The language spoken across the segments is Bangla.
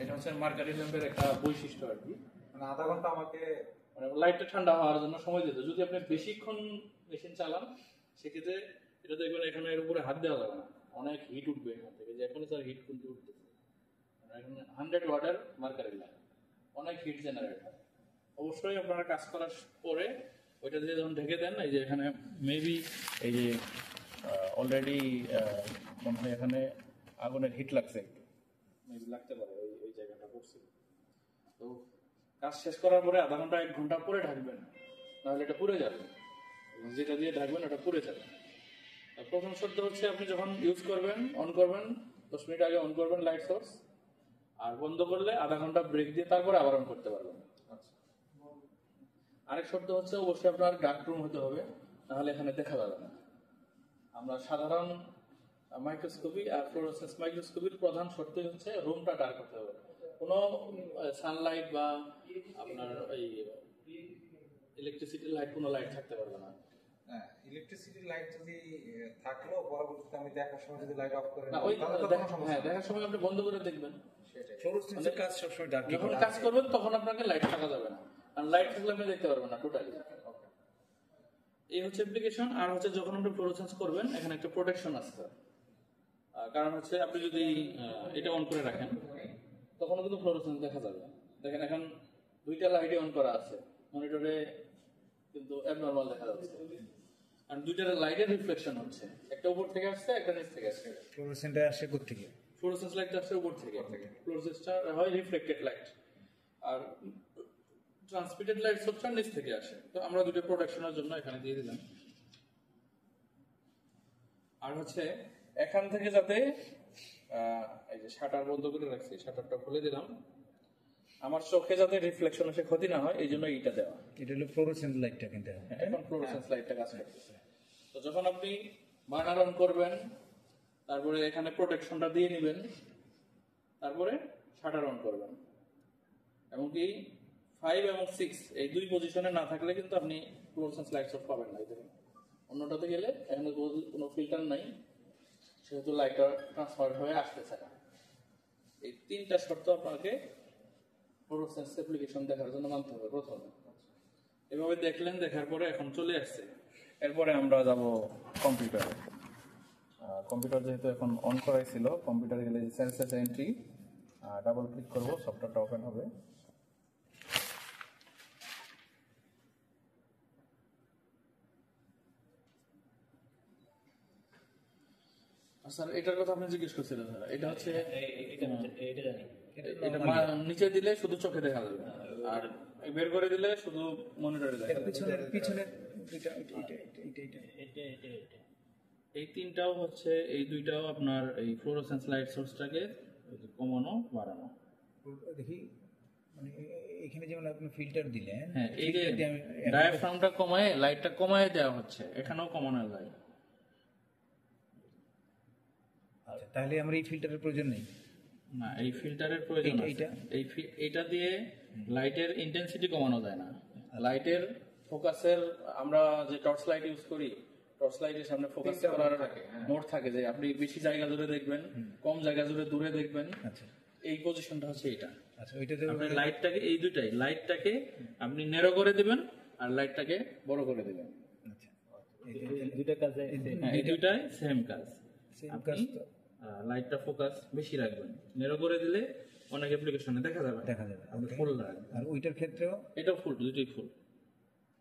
এটা হচ্ছে মার্কারি ল্যাম্পের একটা বৈশিষ্ট্য আর কি। মানে আধা ঘন্টা আমাকে মানে লাইটটা ঠান্ডা হওয়ার জন্য সময় দিতে। যদি আপনি বেশিক্ষণ মেশিন চালান সেক্ষেত্রে এটা দেখবেন এখানে এর উপরে হাত দেওয়া যাবে না, অনেক হিট উঠবে এখান থেকে, যে এখন স্যার হিট কিন্তু উঠতেছে। এখানে 100 ওয়াটের মার্কারি ল্যাম্প, অনেক হিট জেনারেট হয়। অবশ্যই আপনারা কাজ করার পরে ওইটা দিয়ে যখন ঢেকে দেন, এই যে এখানে মেবি এই যে অলরেডি মনে হয় এখানে আগুনের হিট লাগছে, একটু মেবি লাগতে পারে, ওই ওই জায়গাটা পড়ছিল। তো কাজ শেষ করার পরে আধা ঘন্টা 1 ঘন্টা পরে ঢাকবেন, নাহলে এটা পুড়ে যাবে। যেটা দিয়ে ঢাকবেন ওটা পুড়ে যাবে। প্রথম শর্ত হচ্ছে আপনি যখন ইউজ করবেন, অন করবেন 10 মিনিট আগে অন করবেন লাইট সোর্স, আর বন্ধ করলে আধা ঘন্টা ব্রেক দিয়ে তারপরে আবার অন করতে পারবেন। আরেক শর্ত হচ্ছে অবশ্যই আপনার ডার্ক রুম হতে হবে, নাহলে এখানে দেখা যাবে না। আমরা সাধারণ মাইক্রোস্কোপি আর ফ্লোরোসেন্স মাইক্রোস্কোপির প্রধান শর্তই হচ্ছে রুমটা ডার্ক হতে হবে। কোনো সানলাইট বা আপনার এই ইলেকট্রিসিটি লাইট, কোনো লাইট থাকতে পারবে না। ইলেকট্রিসিটি লাইট যদি থাকলেও পরবর্তীতে আমি দেখার সময় যদি লাইট অফ করে না, ওই দেখার সময় আপনি বন্ধ করে দেখবেন। ফ্লোরোসেন্সের কাজ সবসময় ডার্ক। যখন কাজ করবেন তখন আপনাকে লাইট থাকা যাবে না, কারণ লাইট থাকলে আপনি দেখতে পারবেন না টোটালি। এই হচ্ছে অ্যাপ্লিকেশন। আর হচ্ছে যখন আপনি ফ্লোরোসেন্স করবেন এখানে একটা প্রোটেকশন আছে, কারণ হচ্ছে আপনি যদি এটা অন করে রাখেন তখন কিন্তু ফ্লোরোসেন্স দেখা যাবে। দেখেন এখন 2টা লাইটই অন করা আছে, মনিটরে কিন্তু অ্যাবনরমাল দেখা যাচ্ছে, আর 2টার লাইটের রিফ্লেকশন হচ্ছে, একটা উপর থেকে আসছে, একটা নিচ থেকে আসছে। ফ্লোরোসেন্টটা আসে কোথা থেকে? ফ্লোরোসেন্স লাইটটা আসছে উপর থেকে, ফ্লোরোসেন্সটা হয় রিফ্লেক্টেড লাইট, আর ট্রান্সমিটেড লাইট হচ্ছে নিচ থেকে আসে। তো আমরা 2টা প্রোটেকশনের জন্য এখানে দিয়ে দিলাম। আর হচ্ছে এখান থেকে যাতে এই যে শাটার বন্ধ করে রাখছি, শাটারটা খুলে দিলাম, আমার চোখে যাতে রিফ্লেকশন এসে ক্ষতি না হয় এই জন্য এইটা দেওয়া। এটা হলো ফ্লোরোসেন্ট লাইটটা কিন্তু এখন ফ্লোরোসেন্স লাইটটা কাজ করতেছে। তো যখন আপনি বার্নার অন করবেন, তারপরে এখানে প্রোটেকশনটা দিয়ে নেবেন, তারপরে শাটার অন করবেন। এমনকি 5 এবং 6 এই 2 পজিশনে না থাকলে কিন্তু আপনি ফ্লোরোসেন্স লাইট সোর্স পাবেন না। দেখুন অন্যটাতে গেলে এখানে কোনো ফিল্টার নাই, সেহেতু লাইটটা ট্রান্সফার হয়ে আসতেছে না। এই 3টা শর্ত আপনাকে ফ্লোরোসেন্স অ্যাপ্লিকেশন দেখার জন্য মানতে হবে প্রথমে। এভাবে দেখলেন, দেখার পরে এখন চলে আসছে। এরপরে আমরা যাব কম্পিউটারে। কম্পিউটার যেহেতু এখন অন করাই ছিল, কম্পিউটারে গেলে সেন্সেস এন্ট্রি ডাবল ক্লিক করব, সফটওয়্যারটা ওপেন হবে। স্যার এটার কথা আপনি জিজ্ঞেস করছিলেন স্যার, এটা হচ্ছে এটা নিচে দিলে শুধু চোখে দেখা যাবে, আর বের করে দিলে শুধু মনিটরে দেখা যাবে। পিছনের এই 3টাও হচ্ছে, এই 2টাও আপনার এই ফ্লোরোসেন্স লাইট সোর্সটাকে কমানো বাড়ানো। দেখি মানে এখানে যেমন আপনি ফিল্টার দিলেন, হ্যাঁ, এই যে ডায়াফ্রামটা কমায় লাইটটা কমায় দেওয়া হচ্ছে, এখানেও কমানো যায়। আচ্ছা, তাহলে আমরা এই ফিল্টারের প্রয়োজন নেই না, এই ফিল্টারের প্রয়োজন আছে। এইটা দিয়ে লাইটের ইন্টেন্সিটি কমানো যায় না। লাইটের ফোকাসের, আমরা যে টর্চ লাইট ইউজ করি, টর্চ লাইটের সামনে ফোকাস করার মোড থাকে, যে আপনি বেশি জায়গা জুড়ে দেখবেন, কম জায়গা জুড়ে দূরে দেখবেন। আচ্ছা, এই পজিশনটা হচ্ছে এটা। আচ্ছা, ওইটাতে আপনি লাইটটাকে, এই দুইটাই, লাইটটাকে আপনি ন্যারো করে দিবেন আর লাইটটাকে বড় করে দিবেন। আচ্ছা, দুইটা কাজে এই দুইটাই সেম কাজ। সেম কাজ তো। লাইটটা ফোকাস বেশি রাখবেন, ন্যারো করে দিলে অনেক অ্যাপ্লিকেশনে দেখা যাবে। আপনি ফুল রাখবেন। আর ওইটার ক্ষেত্রেও এটাও ফুল, দুটোই ফুল,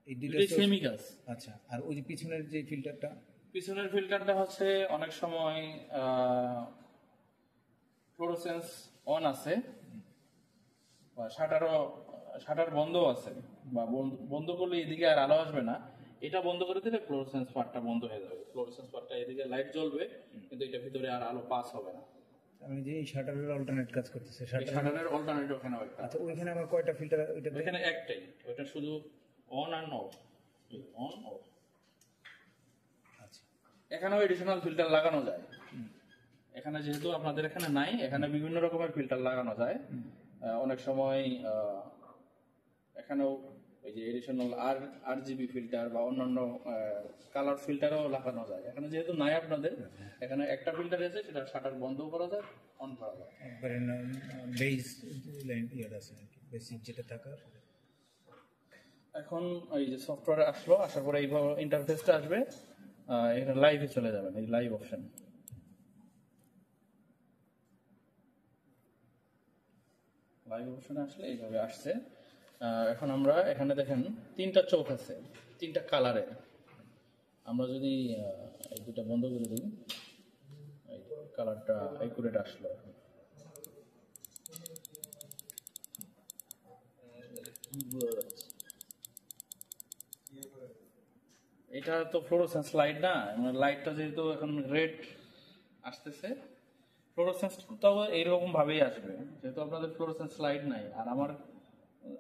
এই দুটোই সেমই কাজ। আচ্ছা, আর ওই যে পিছনের যে ফিল্টারটা, পিছনের ফিল্টারটা হচ্ছে অনেক সময় ফ্লোরোসেন্স অন আছে বা শাটার বন্ধ আছে, বা বন্ধ করলে এদিকে আর আলো আসবে না, এটা বন্ধ করে দিলে ফ্লোরোসেন্স পার্টটা বন্ধ হয়ে যাবে। ফ্লোরোসেন্স পার্টটা এদিকে লাইট জ্বলবে, কিন্তু এটা ভিতরে আর আলো পাস হবে না। আমি যে এই শাটারের অল্টারনেট কাজ করতেছে, শাটারের অল্টারনেট ওখানে একটা। আচ্ছা, ওইখানে আমার কয়টা ফিল্টার? ওইখানে একটাই, ওইটা শুধু অন আর অফ, অন অফ। আচ্ছা, এখানেও এডিশনাল ফিল্টার লাগানো যায়। এখানে যেহেতু আপনাদের এখানে নাই, এখানে বিভিন্ন রকমের ফিল্টার লাগানো যায়। অনেক সময় এখানেও ওই যে এডিশনাল RGB ফিল্টার বা অন্যান্য কালার ফিল্টারও লাগানো যায়। এখানে যেহেতু নাই আপনাদের, এখানে একটা ফিল্টার আছে, সেটা শাটার বন্ধ করা যায়, অন করা যায়। একবারে বেস লাইন ইয়ার আছে নাকি বেসিক যেটা থাকার। এখন এই যে সফটওয়্যার আসলো, আসার পরে এইভাবে ইন্টারফেসটা আসবে, এখানে লাইভে চলে যাবেন, এই লাইভ অপশন। লাইভ অপশনে আসলে এইভাবে আসছে। এখন আমরা এখানে দেখেন 3টা চোখ আছে, 3টা কালারের। আমরা যদি এই দুটা বন্ধ করে দিই, এই কালারটা একুরেট আসলো। এটা তো ফ্লোরোসেন্স লাইট না, লাইটটা যেহেতু এখন রেড আসতেছে, ফ্লোরোসেন্সটাও এইরকম ভাবেই আসবে, যেহেতু আপনাদের ফ্লোরোসেন্স লাইট নাই। আর আমার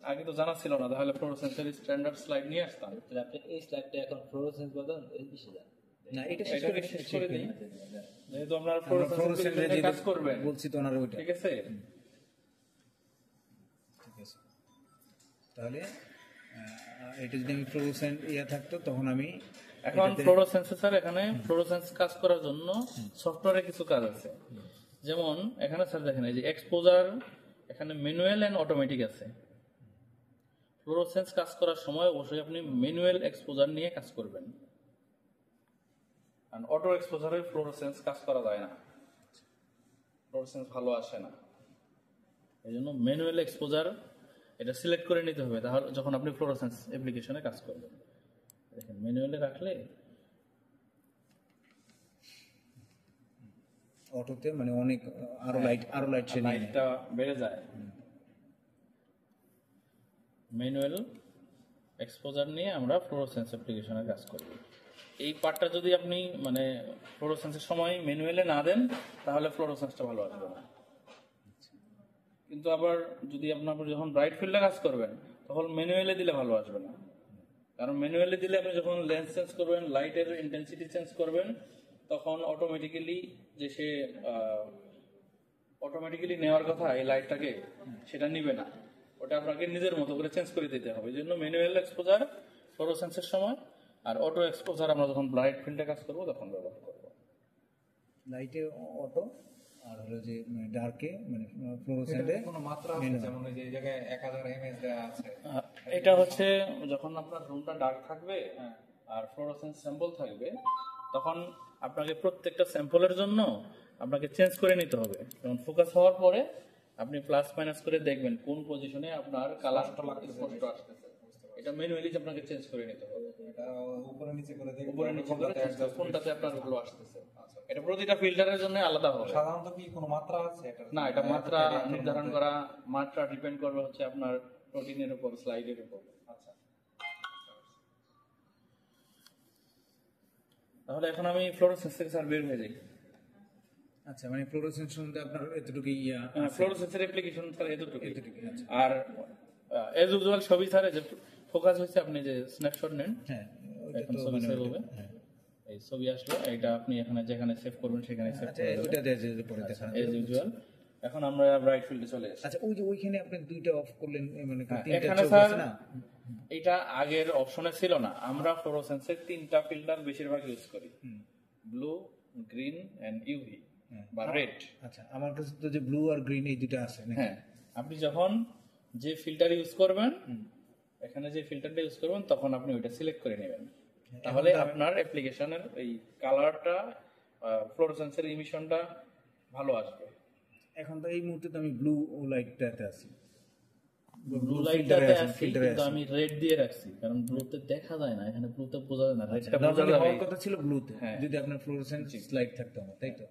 আগে তো জানা ছিল না, তাহলে ফ্লোরোসেন্সের স্ট্যান্ডার্ড স্লাইড নিয়ে আসতাম। তাহলে আপনি এই স্লাইডটা এখন ফ্লোরোসেন্স বলেন এই কিসে যান? না এটা এটাকে শেষ করে দিই, যেহেতু আপনারা ফ্লোরোসেন্সের কাজ করবেন, বলছি তো ওনার ওইটা ঠিক আছে। ঠিক আছে, তাহলে এটা যদি আমি ফ্লোরোসেন্ট ইয়া থাকতো তখন আমি এখন ফ্লোরোসেন্স স্যার, এখানে ফ্লোরোসেন্স কাজ করার জন্য সফটওয়্যারে কিছু কাজ আছে। যেমন এখানে স্যার দেখেন, এই যে এক্সপোজার, এখানে ম্যানুয়াল এন্ড অটোমেটিক আছে। ফ্লোরোসেন্স কাজ করার সময় অবশ্যই আপনি ম্যানুয়াল এক্সপোজার নিয়ে কাজ করবেন, কারণ অটো এক্সপোজারে ফ্লোরোসেন্স কাজ করা যায় না, ফ্লোরোসেন্স ভালো আসে না। এই জন্য ম্যানুয়াল এক্সপোজার এটা সিলেক্ট করে নিতে হবে, তাহলে যখন আপনি ফ্লোরোসেন্স অ্যাপ্লিকেশনে কাজ করবেন। দেখেন ম্যানুয়ালে রাখলে অটোতে মানে অনেক আরো লাইট সে নিয়ে নেয়। লাইটটা বেড়ে যায়। ম্যানুয়াল এক্সপোজার নিয়ে আমরা ফ্লোরোসেন্স অ্যাপ্লিকেশনে কাজ করব। এই পার্টটা যদি আপনি মানে ফ্লোরোসেন্সের সময় ম্যানুয়ালে না দেন, তাহলে ফ্লোরোসেন্সটা ভালো আসবে না। কিন্তু আবার যদি আপনার যখন ব্রাইট ফিল্ডে কাজ করবেন, তখন ম্যানুয়ালে দিলে ভালো আসবে না, কারণ ম্যানুয়ালি দিলে আপনি যখন লেন্স চেঞ্জ করবেন, লাইটের ইন্টেন্সিটি চেঞ্জ করবেন, তখন অটোমেটিক্যালি যে সে অটোমেটিক্যালি নেওয়ার কথা এই লাইটটাকে, সেটা নিবে না। ওটা আপনাকে নিজের মতো করে চেঞ্জ করে দিতে হবে। এই জন্য ম্যানুয়াল এক্সপোজার ফ্লোরোসেন্সের সময়, আর অটো এক্সপোজার আমরা যখন ব্রাইট ফিল্ডে কাজ করবো তখন ব্যবহার করবো। লাইটে অটো আর হলো যে ডার্কে মানে ফ্লোরোসেন্টে কোনো মাত্রা আছে, যেমন ওই যে এই জায়গায় 1000 mAh দেওয়া আছে। এটা হচ্ছে যখন আপনার রুমটা ডার্ক থাকবে আর ফ্লোরোসেন্স স্যাম্পল থাকবে, তখন আপনাকে প্রত্যেকটা স্যাম্পলের জন্য আপনাকে চেঞ্জ করে নিতে হবে। যখন ফোকাস হওয়ার পরে আপনি প্লাস মাইনাস করে দেখবেন কোন পজিশনে আপনার কালারটা স্পষ্ট আসতেছে। এটা ম্যানুয়ালি আপনাকে চেঞ্জ করে নিতে হবে। এটা উপরে নিচে করে দেখব, উপরে নিচে করে কোনটাতে আপনার ভালো আসতেছে। এটা প্রতিটা ফিল্টারের জন্য আলাদা হবে। সাধারণত কি কোনো মাত্রা আছে এটা? না, এটা মাত্রা নির্ধারণ করা, মাত্রা ডিপেন্ড করবে হচ্ছে আপনার প্রোটিনের উপর, স্লাইডের উপর। আচ্ছা, তাহলে এখন আমি ফ্লোরোসেন্স থেকে স্যার বের হয়ে যাই। আচ্ছা, মানে ফ্লোরোসেন্ট সম্বন্ধে আপনার এতটুকু ইয়া ফ্লোরোসেন্সের অ্যাপ্লিকেশন স্যার এতটুকু। আচ্ছা। আর এজ ইউজুয়াল সবই স্যার যে ফোকাস হচ্ছে, আপনি যে স্ন্যাপশট নেন, হ্যাঁ এখন ছবি সেভ হবে, এই ছবি আসলো, এটা আপনি এখানে যেখানে সেভ করবেন সেখানে সেভ আচ্ছা, করবেন ওইটা দিয়ে পরে দেখানো এজ ইউজুয়াল। এখন আমরা ব্রাইট ফিল্ডে চলে এসেছি। আচ্ছা, ওই যে ওইখানে আপনি দুইটা অফ করলেন, মানে তিনটা এখানে চোখ স্যার আছে না? এটা আগের অপশনে ছিল না। আমরা ফ্লোরোসেন্সের 3টা ফিল্টার বেশিরভাগ ইউজ করি, ব্লু, গ্রিন এন্ড ইউভি বা রেড। আচ্ছা, আমার কাছে তো যে ব্লু আর গ্রিন এই দুটো আছে নাকি? হ্যাঁ, আপনি যখন যে ফিল্টার ইউজ করবেন, এখানে যে ফিল্টারটা ইউজ করবেন, তখন আপনি ওইটা সিলেক্ট করে নেবেন। তাহলে আপনার অ্যাপ্লিকেশনের এই কালারটা, ফ্লোরোসেন্সের ইমিশনটা ভালো আসবে। এখন তো এই মুহূর্তে তো আমি ব্লু লাইটটাতে আছি, ব্লু লাইটটাতে আছি, কিন্তু আমি রেড দিয়ে রাখছি, কারণ ব্লুতে দেখা যায় না, এখানে ব্লুতে বোঝা যায় না, রেডটা বোঝা নরমালি যাবে। হওয়ার কথা ছিল ব্লুতে, হ্যাঁ। যদি আপনার ফ্লোরোসেন্ট লাইট থাকতো আমার, তাই তো?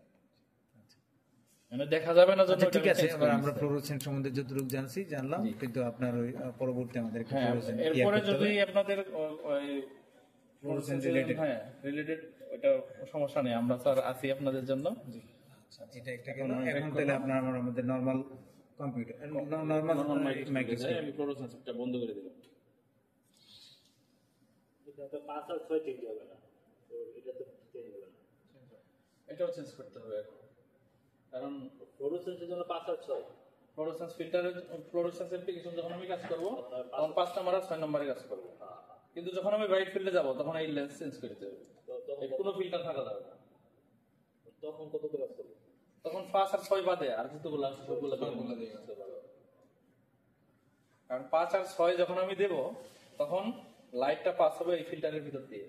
মানে দেখা যাবে না জন্য আচ্ছা, ঠিক ওটা আছে, change এবার করে আমরা নিচ্ছি। ফ্লোরোসেন্ট সম্বন্ধে যতটুকু জানলাম, কিন্তু আপনার ওই পরবর্তী আমাদের একটা হ্যাঁ, ফ্লোরোসেন্ট এরপরে যদি আপনাদের ফ্লোরোসেন্ট রিলেটেড, হ্যাঁ রিলেটেড, ওটা সমস্যা নেই, আমরা স্যার আছি আপনাদের জন্য। এটা একটা গেল। এখন তাহলে আপনার আমাদের নরমাল কম্পিউটার, নরমাল মাইক্রোস্কোপ, আমি ফ্লোরোসেন্সটা বন্ধ করে দিলাম। এটা তো 5 আর 6 ঠিক হবে না, তো এটা তো চেঞ্জ হবে না। এটাও চেঞ্জ করতে হবে এখন, কারণ ফ্লোরোসেন্সের জন্য 5 আর 6 ফ্লোরোসেন্স ফিল্টারের ফ্লোরোসেন্স অ্যাপ্লিকেশন যখন আমি কাজ করবো তখন 5 নাম্বার আর 6 নাম্বারে কাজ করবো, কিন্তু যখন আমি ব্রাইট ফিল্ডে যাবো তখন এই লেন্স চেঞ্জ করে দিতে হবে, কোনো ফিল্টার থাকা যাবে না। তখন কত করে কাজ করবে? তখন 5 আর 6 বাদে আর যতগুলো আছে সবগুলো দিয়ে কারণ 5 আর 6 যখন আমি দেব তখন লাইটটা পাস হবে এই ফিল্টারের ভিতর দিয়ে,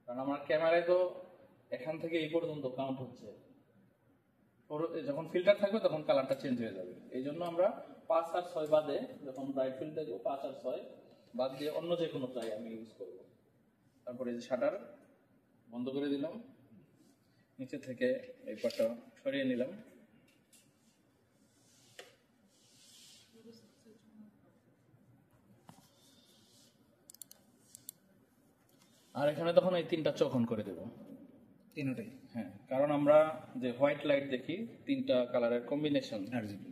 কারণ আমার ক্যামেরায় তো এখান থেকে এই পর্যন্ত কাউন্ট হচ্ছে, যখন ফিল্টার থাকবে তখন কালারটা চেঞ্জ হয়ে যাবে। এই জন্য আমরা 5 আর 6 বাদে যখন ব্রাইট ফিল্ড দেখবো 5 আর 6 বাদ দিয়ে অন্য যে কোনো চাই আমি ইউজ করব। তারপরে এই যে শাটার বন্ধ করে দিলাম, নিচে থেকে এই পাটটা সরিয়ে নিলাম, আর এখানে তখন এই 3টা চোখ অন করে দেবো। তিনটাই হ্যাঁ, কারণ আমরা যে হোয়াইট লাইট দেখি 3টা কালারের কম্বিনেশন, RGB।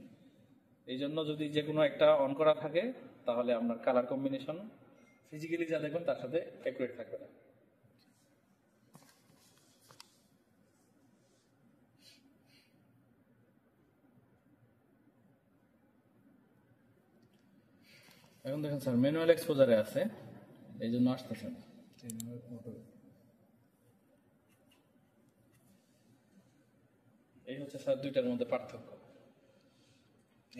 এই জন্য যদি যে কোনো একটা অন করা থাকে তাহলে আপনার কালার কম্বিনেশন ফিজিক্যালি যা দেখবেন তার সাথে অ্যাকুরেট থাকবে না। এখন দেখেন স্যার ম্যানুয়াল এক্সপোজারে আছে, এই জন্য আসতেছে না। এই হচ্ছে স্যার দুইটার মধ্যে পার্থক্য।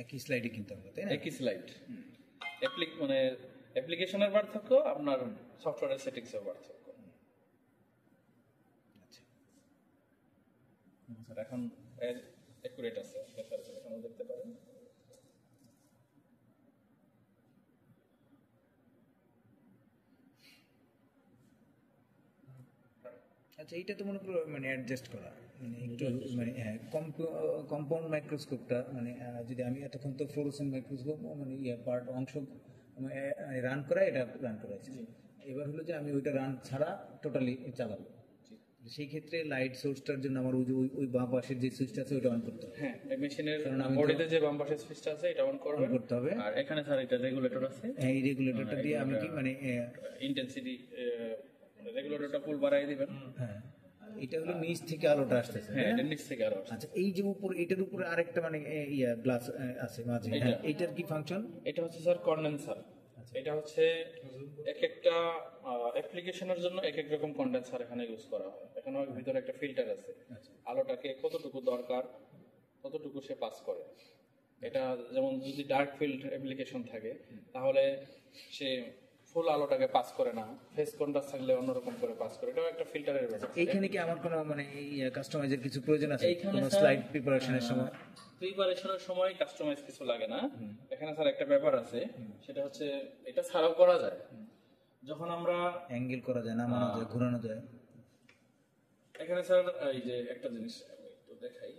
একই স্লাইডে কিনতে হবে তাই না? একই স্লাইড, মানে অ্যাপ্লিকেশনের পার্থক্য, আপনার সফটওয়্যারের সেটিংসের পার্থক্য। আচ্ছা, স্যার এখন অ্যাকুরেট আছে, এখানেও দেখতে পারেন। আচ্ছা, এইটা তো মনে করো মানে অ্যাডজাস্ট করা, মানে একটু মানে হ্যাঁ কম্পাউন্ড মাইক্রোস্কোপটা মানে যদি আমি এতক্ষণ তো ফ্লোরোসেন্ট মাইক্রোস্কোপ মানে পার্ট অংশ রান করা, এটা রান করা আছে। এবার হলো যে আমি ওইটা রান ছাড়া টোটালি চালাবো, সেই ক্ষেত্রে লাইট সোর্সটার জন্য আমার ওই বাঁ পাশের যে সুইচটা আছে ওইটা অন করতে হবে। হ্যাঁ, এই মেশিনের কারণ আমি বডিতে যে বাম পাশের সুইচটা আছে এটা অন করবেন, করতে হবে। আর এখানে স্যার এটা রেগুলেটর আছে, হ্যাঁ, এই রেগুলেটরটা দিয়ে আমি কি মানে ইন্টেন্সিটি রেগুলেটরটা ফুল বাড়াই দিবেন। হ্যাঁ, এটা হলো নিচ থেকে আলোটা আসতেছে। হ্যাঁ, এটা নিচ থেকে আরো আসছে। আচ্ছা, এই যে উপর এটার উপরে আরেকটা মানে গ্লাস আছে মাঝে, এইটা। হ্যাঁ, এইটার কি ফাংশন? এটা হচ্ছে স্যার কন্ডেন্সার। এটা হচ্ছে এক একটা অ্যাপ্লিকেশনের জন্য এক এক রকম কন্ডেন্সার এখানে ইউজ করা হয়। এখানে ওর ভিতরে একটা ফিল্টার আছে, আলোটাকে কতটুকু দরকার ততটুকু সে পাস করে। এটা যেমন যদি ডার্ক ফিল্ড অ্যাপ্লিকেশন থাকে তাহলে সে ফুল আলোটাকে পাস করে না, ফেস কন্ট্রাস্ট থাকলে অন্যরকম করে পাস করে। এটাও একটা ফিল্টারের ব্যাপার। এইখানে কি আমার কোনো মানে কাস্টমাইজের কিছু প্রয়োজন আছে এইখানে কোনো স্যার, স্লাইড প্রিপারেশনের সময়? প্রিপারেশনের সময় কাস্টমাইজ কিছু লাগে না। এখানে স্যার একটা ব্যাপার আছে, সেটা হচ্ছে এটা ছাড়াও করা যায়। যখন আমরা অ্যাঙ্গেল করা যায়, নামানো যায়, ঘোরানো যায়। এখানে স্যার এই যে একটা জিনিস আমি একটু দেখাই,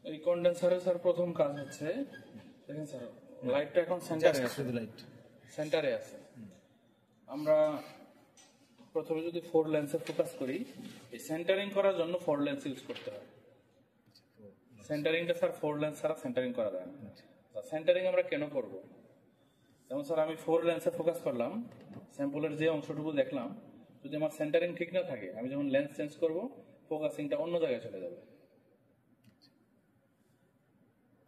এই কন্ডেন্সারের স্যার প্রথম কাজ হচ্ছে, দেখেন স্যার লাইটটা এখন সেন্টারে আছে, শুধু লাইট। সেন্টারে আছে। আমরা প্রথমে যদি 4 লেন্সে ফোকাস করি, এই সেন্টারিং করার জন্য 4 লেন্স ইউজ করতে হয়। সেন্টারিংটা স্যার 4 লেন্স ছাড়া সেন্টারিং করা যায় না। সেন্টারিং আমরা কেন করব? যেমন স্যার আমি 4 লেন্সে ফোকাস করলাম, স্যাম্পলের যে অংশটুকু দেখলাম, যদি আমার সেন্টারিং ঠিক না থাকে, আমি যখন লেন্স চেঞ্জ করব ফোকাসিংটা অন্য জায়গায় চলে যাবে।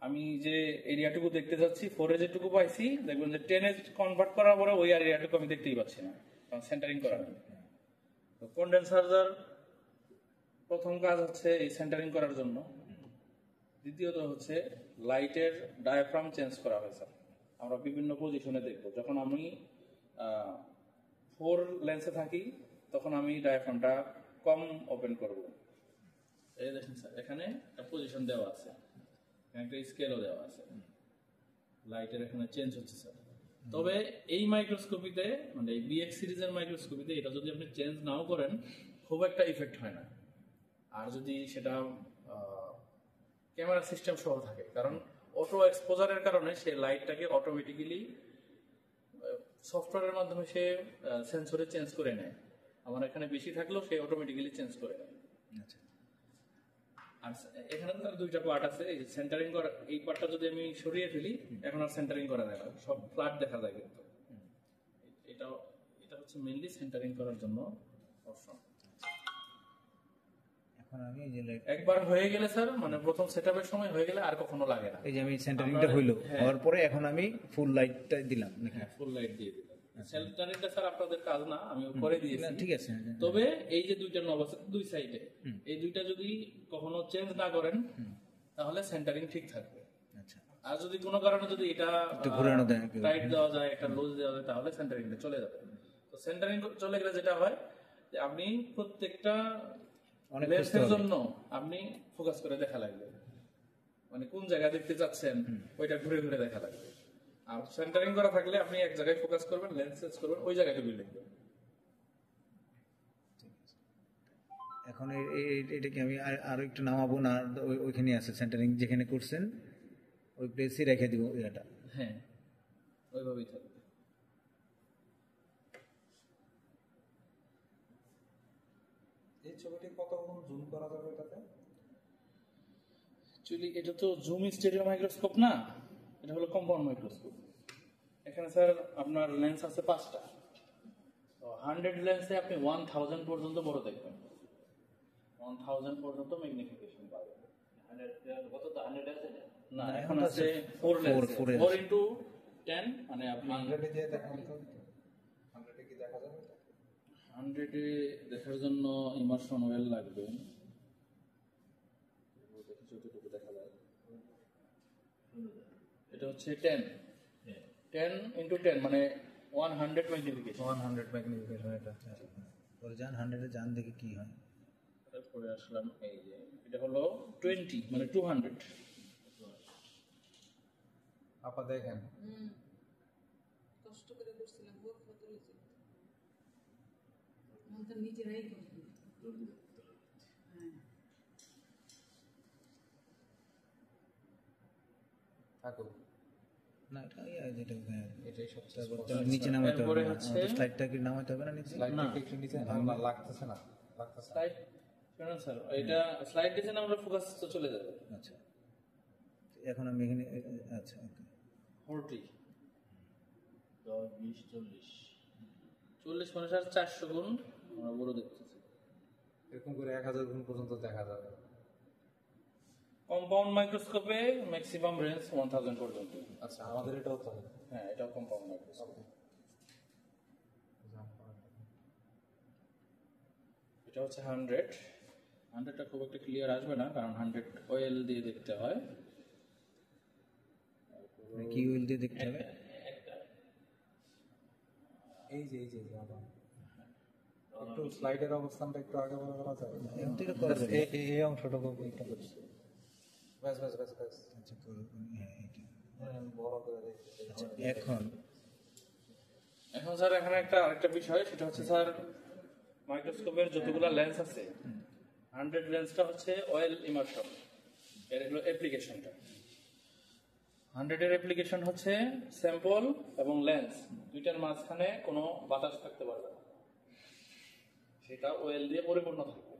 আমি যে এরিয়াটুকু দেখতে যাচ্ছি 4 যেটুকু পাইছি, দেখবেন যে 10 কনভার্ট করার পরে ওই এরিয়াটুকু আমি দেখতেই পাচ্ছি না, কারণ সেন্টারিং করা নেই। তো কন্ডেন্সার প্রথম কাজ হচ্ছে এই সেন্টারিং করার জন্য। দ্বিতীয়ত হচ্ছে লাইটের ডায়াফ্রাম চেঞ্জ করা হয়েছে। আমরা বিভিন্ন পজিশনে দেখব, যখন আমি 4 লেন্সে থাকি তখন আমি ডায়াফ্রামটা কম ওপেন করব। এই দেখেন স্যার, এখানে একটা পজিশন দেওয়া আছে, একটা স্কেলও দেওয়া আছে, লাইটের এখানে চেঞ্জ হচ্ছে স্যার। তবে এই মাইক্রোস্কোপিতে মানে এই বিএক্স সিরিজের মাইক্রোস্কোপিতে এটা যদি আপনি চেঞ্জ নাও করেন খুব একটা ইফেক্ট হয় না, আর যদি সেটা ক্যামেরা সিস্টেম সহ থাকে, কারণ অটো এক্সপোজারের কারণে সে লাইটটাকে অটোমেটিক্যালি সফটওয়্যারের মাধ্যমে সে সেন্সরে চেঞ্জ করে নেয়। আমার এখানে বেশি থাকলেও সে অটোমেটিক্যালি চেঞ্জ করে নেয়। আচ্ছা আর এখানে তো আর দুইটা পার্ট আছে, এই সেন্টারিং করা, এই পার্টটা যদি আমি সরিয়ে ফেলি এখন আর সেন্টারিং করা যায় না, সব ফ্ল্যাট দেখা যায়। কিন্তু এটা হচ্ছে মেইনলি সেন্টারিং করার জন্য অপশন। এখন আমি এই যে light- একবার হয়ে গেলে স্যার, মানে প্রথম সেটআপের সময় হয়ে গেলে আর কখনো লাগে না। এই যে আমি সেন্টারিংটা হইলো, হওয়ার পরে এখন আমি ফুল লাইটটা দিলাম নাকি? হ্যাঁ, ফুল লাইট দিয়ে দিলাম। সেন্টারিংটা স্যার আপনাদের কাজ না, আমি করে দিয়েছি। না, ঠিক আছে। তবে এই যে দুইটা নব আছে দুই সাইডে, এই দুইটা যদি কখনো চেঞ্জ না করেন তাহলে সেন্টারিং ঠিক থাকবে। আচ্ছা আর যদি কোনো কারণে যদি এটা একটু ঘোরানো দেয় কেউ। টাইট দেওয়া যায়, একটা লুজ দেওয়া যায়, তাহলে সেন্টারিংটা চলে যাবে। তো সেন্টারিং চলে গেলে যেটা হয় যে আপনি প্রত্যেকটা অনেক লেন্সের জন্য আপনি ফোকাস করে দেখা লাগবে, মানে কোন জায়গা দেখতে চাচ্ছেন ওইটা ঘুরে ঘুরে দেখা লাগবে। আর সেন্টারিং করা থাকলে আপনি এক জায়গায় ফোকাস করবেন, লেন্স চেঞ্জ করবেন, ওই জায়গায় ছবি লিখবেন। এখন এটা কি আমি আরো একটু নামাবো না? ওইখানে আছে সেন্টারিং যেখানে করছেন ওই প্লেসই রেখে দিব এটা। হ্যাঁ, ওইভাবেই থাকবে। এই ছবিটি কতক্ষণ জুম করা যাবে এটাতে? অ্যাকচুয়ালি এটা তো জুম স্টেরিও মাইক্রোস্কোপ না, এটা হলো কম্পাউন্ড মাইক্রোস্কোপ। এখানে স্যার আপনার লেন্স আছে 5টা। তো 100 লেন্সে আপনি 1000 পর্যন্ত বড় দেখবেন, 1000 পর্যন্ত ম্যাগনিফিকেশন পাবেন। 100 কত তো 100 আছে না? না, না, এখন এখন আছে আছে 4 লেন্স, 4 এ 4 into 10, মানে আপনি 100 দিয়ে দেখান তো, 100 কি দেখা যাবে এটা? 100 এ দেখার জন্য ইমার্শন ওয়েল লাগবে। দেখি যতটুকু দেখা যায়। এটা হচ্ছে 10 into 10 মানে 100 ম্যাগনিফিকেশন। 100 ম্যাগনিফিকেশন এটা। পরে যান 100 এ যান দেখি কি হয়। তারপরে আসলাম এই যে এটা হলো 20 মানে 200। আপা দেখেন কষ্ট করে করছিলাম গো, কত হয়েছে মনটা নিচে নাই করছি। থাকুক, না এটা যেটা এটাই সবচেয়ে তারপর তো নিচে নামাতে হবে এরপরে না? হচ্ছে- আমাদের স্লাইডটা কি নামাতে হবে না নিচে? লাইটটা না। কি একটু নিচে না লাগতেছে না, লাগতেছে না। স্লাইড শুনুন স্যার, এটা স্লাইড ডিজাইন আমরা ফোকাস তো চলে যাবে। আচ্ছা এখন আমি এখানে আচ্ছা ওকে 40 10 20 40 40 মানে স্যার 400 গুণ আমরা বড় দেখতেছি। এরকম করে 1000 গুণ পর্যন্ত দেখা যাবে। কম্পাউন্ড মাইক্রোস্কোপে ম্যাক্সিমাম রেঞ্জ 1000 পর্যন্ত। আচ্ছা, আমাদের এটাও তো হবে। হ্যাঁ, এটাও কম্পাউন্ড মাইক্রোস্কোপ। এটা হচ্ছে 100টা খুব একটা ক্লিয়ার আসবে না, কারণ 100 ওয়েল দিয়ে দেখতে হয়। মানে কি উইল দিয়ে দেখতে হবে? এই যে আপা একটু স্লাইডের অবস্থানটা একটু আগে বলা করা যাবে? এখন তো এটা করা যাবে। এই অংশটুকু একটু ব্যাস ব্যাস ব্যাস ব্যাস আচ্ছা করো, হ্যাঁ এটা। বড় করে দেখতে। আচ্ছা এখন এখন স্যার এখানে আরেকটা বিষয়, সেটা হচ্ছে স্যার মাইক্রোস্কোপের যতগুলো লেন্স আছে 100 লেন্সটা হচ্ছে অয়েল ইমার্শন, এর হলো অ্যাপ্লিকেশনটা। 100 এর অ্যাপ্লিকেশন হচ্ছে স্যাম্পল এবং লেন্স দুইটার মাঝখানে কোনো বাতাস থাকতে পারবে না, সেটা অয়েল দিয়ে পরিপূর্ণ থাকবে।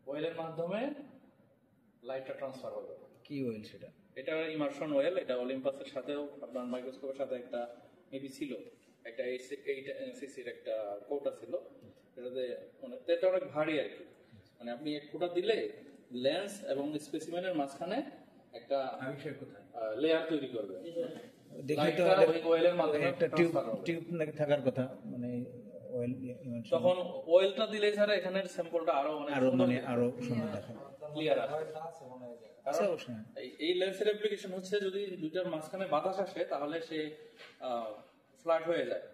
অয়েলের মাধ্যমে লাইটটা ট্রান্সফার হবে। কি উইল সেটা? এটা ইমার্শন ওয়েল, এটা অলিম্পাসের সাথেও আপনার মাইক্রোস্কোপের সাথে একটা মেবি ছিল, একটা 8 সিসির একটা কৌটা ছিল, এটাতে মানে এটা অনেক ভারী আর কি। মানে আপনি এক ফোঁটা দিলে লেন্স এবং স্পেসিমেনের মাঝখানে একটা লেয়ার তৈরি করবে। দেখি তো লাইটটা ওই ওয়েলের মাধ্যমে একটা ট্রান্সফার হবে। টিউব নাকি থাকার কথা, মানে অয়েল তখন ওয়েলটা দিলে স্যার এখানের স্যাম্পলটা আরো অনেক আরো মানে আরো সুন্দর দেখা ক্লিয়ার আসে। আছে মনে হয়। আচ্ছা কারণ অবশ্যই। এই লেন্সের অ্যাপ্লিকেশন হচ্ছে যদি দুইটার মাঝখানে বাতাস আসে তাহলে সে ফ্ল্যাট হয়ে যায়।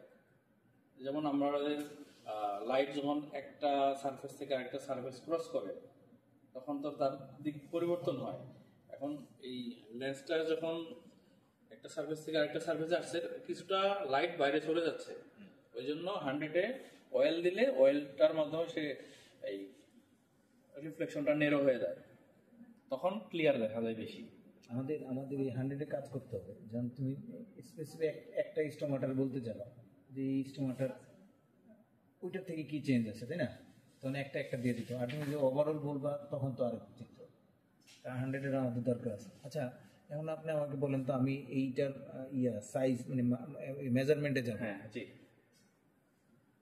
যেমন আমাদের লাইট যখন একটা সারফেস থেকে আরেকটা সারফেস ক্রস করে তখন তো তার দিক পরিবর্তন হয়। এখন এই লেন্সটা যখন একটা সারফেস থেকে আরেকটা সারফেসে আসছে, কিছুটা লাইট বাইরে চলে যাচ্ছে, ওই জন্য 100-এ অয়েল দিলে অয়েলটার মাধ্যমে সে এই রিফ্লেকশনটা নেরো হয়ে যায়, তখন ক্লিয়ার দেখা যায় বেশি। আমাদের এই 100-এ কাজ করতে হবে। যেমন তুমি স্পেসিফিক একটা স্টোমাটার বলতে যাবো যে এই স্টোমাটার ওইটার থেকে কি চেঞ্জ আছে, তাই না? তখন একটা দিয়ে দিত। আর তুমি যে ওভারঅল বলবা তখন তো আরেক চিত্র। 100-এর আমাদের দরকার আছে। আচ্ছা, এখন আপনি আমাকে বলেন তো, আমি এইটার সাইজ মানে মেজারমেন্টে যাবো। হ্যাঁ জি,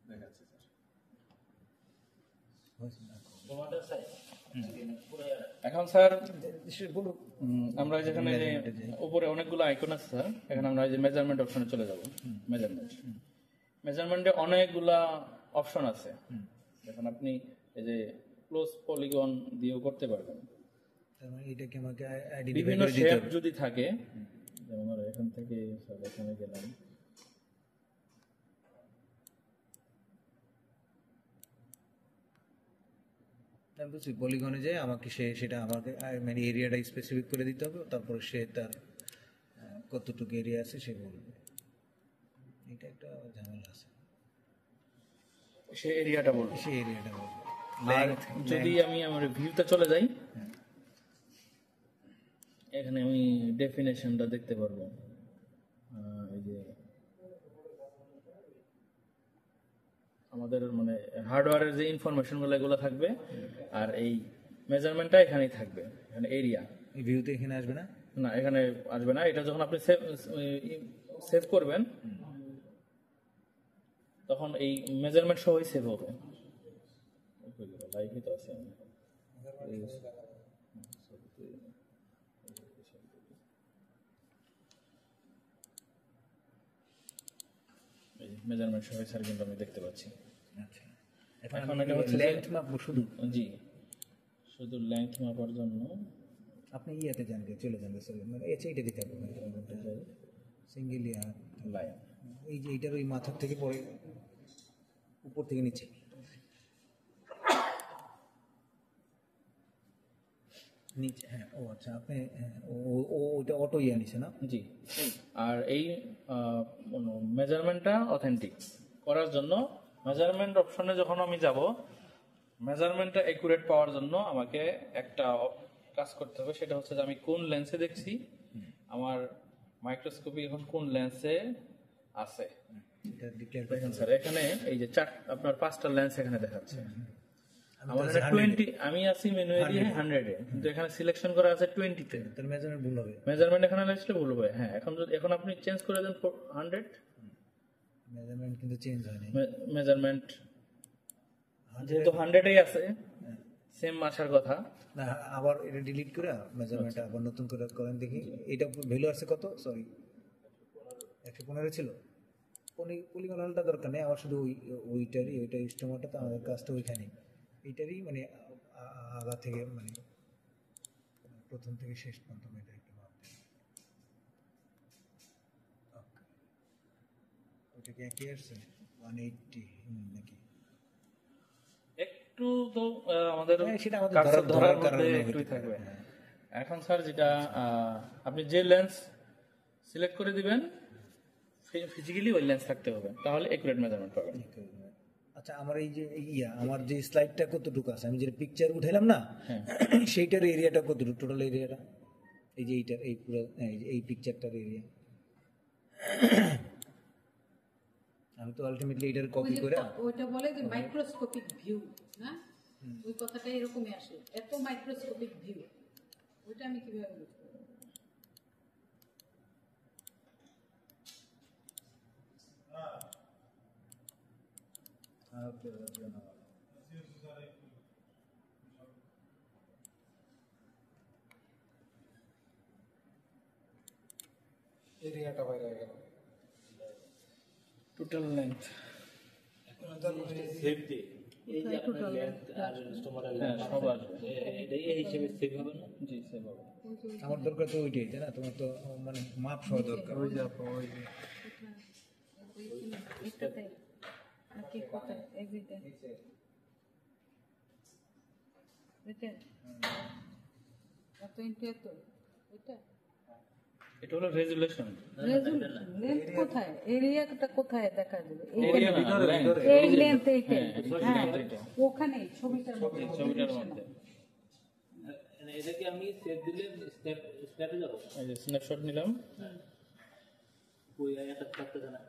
দেখাচ্ছি স্যার। তোমাদের সাইজ পুরো এখন স্যার বলুন। আমরা যেখানে যে উপরে অনেকগুলো আইকন আছে স্যার, এখানে আমরা এই যে মেজারমেন্ট অপশনে চলে যাব। মেজারমেন্টে অনেকগুলা অপশন আছে। এখন আপনি এই যে ক্লোজ পলিগন দিয়েও করতে পারবেন। তার মানে এটা কি আমাকে আইডেন্টিফাই বিভিন্ন করে দিতে শেপ হবে? যদি থাকে, যেমন আমরা এখান থেকে স্যার এখানে গেলাম, আমি বুঝছি, পলিগনে যে আমাকে সেটা আমাকে মানে এরিয়াটা স্পেসিফিক করে দিতে হবে, তারপরে সে তার কতটুকু এরিয়া আছে সে বলবে। এটা একটা ঝামেলা আছে, সে এরিয়াটা বলবে। সে এরিয়াটা বলবে। আর যদি আমি আমার ভিউতে চলে যাই, এখানে আমি ডেফিনেশনটা দেখতে পারবো। এই যে আমাদের মানে হার্ডওয়্যারের যে ইনফরমেশন গুলো এগুলো থাকবে, আর এই মেজারমেন্টটা এখানেই থাকবে। এখানে এরিয়া এই ভিউতে এখানে আসবে না? না, এখানে আসবে না। এটা যখন আপনি সেভ করবেন, তখন এই মেজারমেন্ট সহই সেভ হবে। লাইভই তো আছে। মেজারমেন্ট সহই স্যার কিন্তু আমি দেখতে পাচ্ছি। আচ্ছা, এখন এখন এটা হচ্ছে লেন্থ মাপবো শুধু। জি, শুধু লেন্থ মাপার জন্য আপনি ইয়াতে যান, চলে যান, মানে এইটা দিতে হবে সিঙ্গেল ইয়ার লাইন। এই যে এইটার ওই মাথার থেকে পরে উপর থেকে নিচে নিচে। হ্যাঁ, ও আচ্ছা, আপনি ওটা অটো ইয়া নিছে না? জি, আর এই মেজারমেন্টটা অথেন্টিক করার জন্য মেজারমেন্ট অপশনে যখন আমি যাব, মেজারমেন্টটা একুরেট পাওয়ার জন্য আমাকে একটা কাজ করতে হবে। সেটা হচ্ছে যে আমি কোন লেন্সে দেখছি, আমার মাইক্রোস্কোপি এখন কোন লেন্সে আছে। এটা ডিক্লেয়ার দেখেন স্যার, এখানে এই যে আপনার 5টা লেন্স এখানে দেখাচ্ছে। আমার 20, আমি আছি ম্যানুয়ালি 100-এ, কিন্তু এখানে সিলেকশন করা আছে 20-তে। তার মেজারমেন্ট ভুল হবে, মেজারমেন্ট এখানে আসলে ভুল হবে। হ্যাঁ, এখন আপনি চেঞ্জ করে দেন 100, মেজারমেন্ট কিন্তু চেঞ্জ হয়নি। মেজারমেন্ট যেহেতু 100-এই আছে, সেম আসার কথা। না, আবার এটা ডিলিট করে মেজারমেন্ট আবার নতুন করে করেন দেখি। এটা ভ্যালু আছে কত? সরি, 115 ছিল। পলিগনলটা দরকার নেই আমার, শুধু ওইটা স্টোমাটা তো আমাদের কাজটা ওইখানেই। এইটারই মানে আগা থেকে মানে প্রথম থেকে শেষ পর্যন্ত এটা একটু ভাবতে। ওইটা কি একই আসছে 180 নাকি? একটু তো আমাদের হ্যাঁ, সেটা আমাদের কাজটা ধরার কারণে মধ্যে হতে একটুই পারে। থাকবে। হ্যাঁ। এখন স্যার যেটা আপনি যে লেন্স সিলেক্ট করে দিবেন, ফিজিক্যালি ওই লেন্স থাকতে হবে, তাহলে একুরেট মেজারমেন্ট পাবেন। আচ্ছা, আমার এই যে আমার যে স্লাইডটা কতটুকু আছে, আমি যে পিকচার উঠাইলাম না, হ্যাঁ। সেইটার এরিয়াটা কতটুকু, টোটাল এরিয়াটা? এই যে এইটার এই পুরো এই পিকচারটার এরিয়া আমি তো আলটিমেটলি এটার কপি করে ওইটা বলে যে মাইক্রোস্কোপিক ভিউ, না? ওই কথাটা এরকমই আসে, এত মাইক্রোস্কোপিক ভিউ। ওইটা আমি কিভাবে বুঝবো? এরিয়াটা বাইরে হয়ে গেল। টোটাল লেন্থ সেভ দি এই যে আপনার লেন্থ আর তোমার লেন্থ সব আসবে। এটা এই হিসেবে সেভ হবে না? জি, সেভ হবে। আমার দরকার তো ওইটাই, তাই না? তোমার তো মানে মাপ সহ দরকার। ওই যে আপু, ওই যে এটাতে নাকি কোথায়? এক্সিটে এটা এত ইন্টু এত, এটা এটা হলো রেজুলেশন। রেজুলেশন। লেন্থ কোথায়? এরিয়াটা কোথায় দেখা যাবে? এরিয়া না, length। এই লেন্থ এইটা, হ্যাঁ, হ্যাঁ, length এইটা। ওখানে ছবিটার মধ্যে ছবিটার মধ্যে এটাকে আমি সেভ দিলে স্ন্যাপে যাবো এই যে স্ন্যাপশট নিলাম, ওই একটা থাকতে না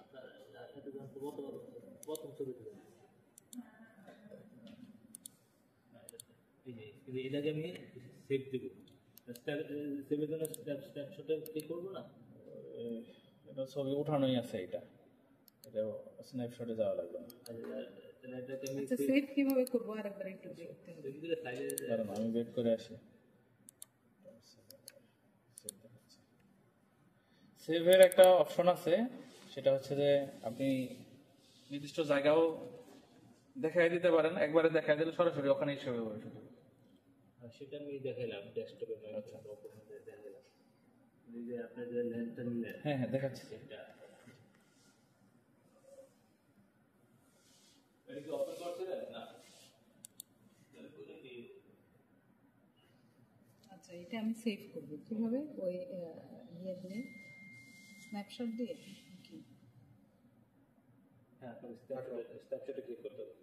আপনার একটা প্রথম ছবি তুলে এই যে এটাকে আমি সেভ দেবো সেভের জন্য স্ন্যাপশটে ক্লিক করবো না এটা ছবি উঠানোই আছে, এটা স্ন্যাপশটে যাওয়া লাগবে না। তাহলে এটাকে আমি আচ্ছা সেভ কিভাবে করবো আরেকবার একটু দেখতে হবে। সেভ দিলে সাইডে কারণ আমি বেক করে আসি, সেভের একটা অপশন আছে, সেটা হচ্ছে যে আপনি নির্দিষ্ট জায়গাও দেখাই দিতে পারেন, একবারে দেখাই দিলে সরাসরি ওখানেই সেভ হবে শুধু। সেটা আমি দেখাইলাম ডেস্কটপে দেখাইলাম এই যে আপনার যে লেন্সটা নিলেন হ্যাঁ হ্যাঁ দেখাচ্ছি। এটা আচ্ছা এটা আমি সেভ করবো কিভাবে? ওই ইয়ে দিয়ে স্ন্যাপশট দিয়ে কি? হ্যাঁ আপনার স্ন্যাপশটে ক্লিক করতে হবে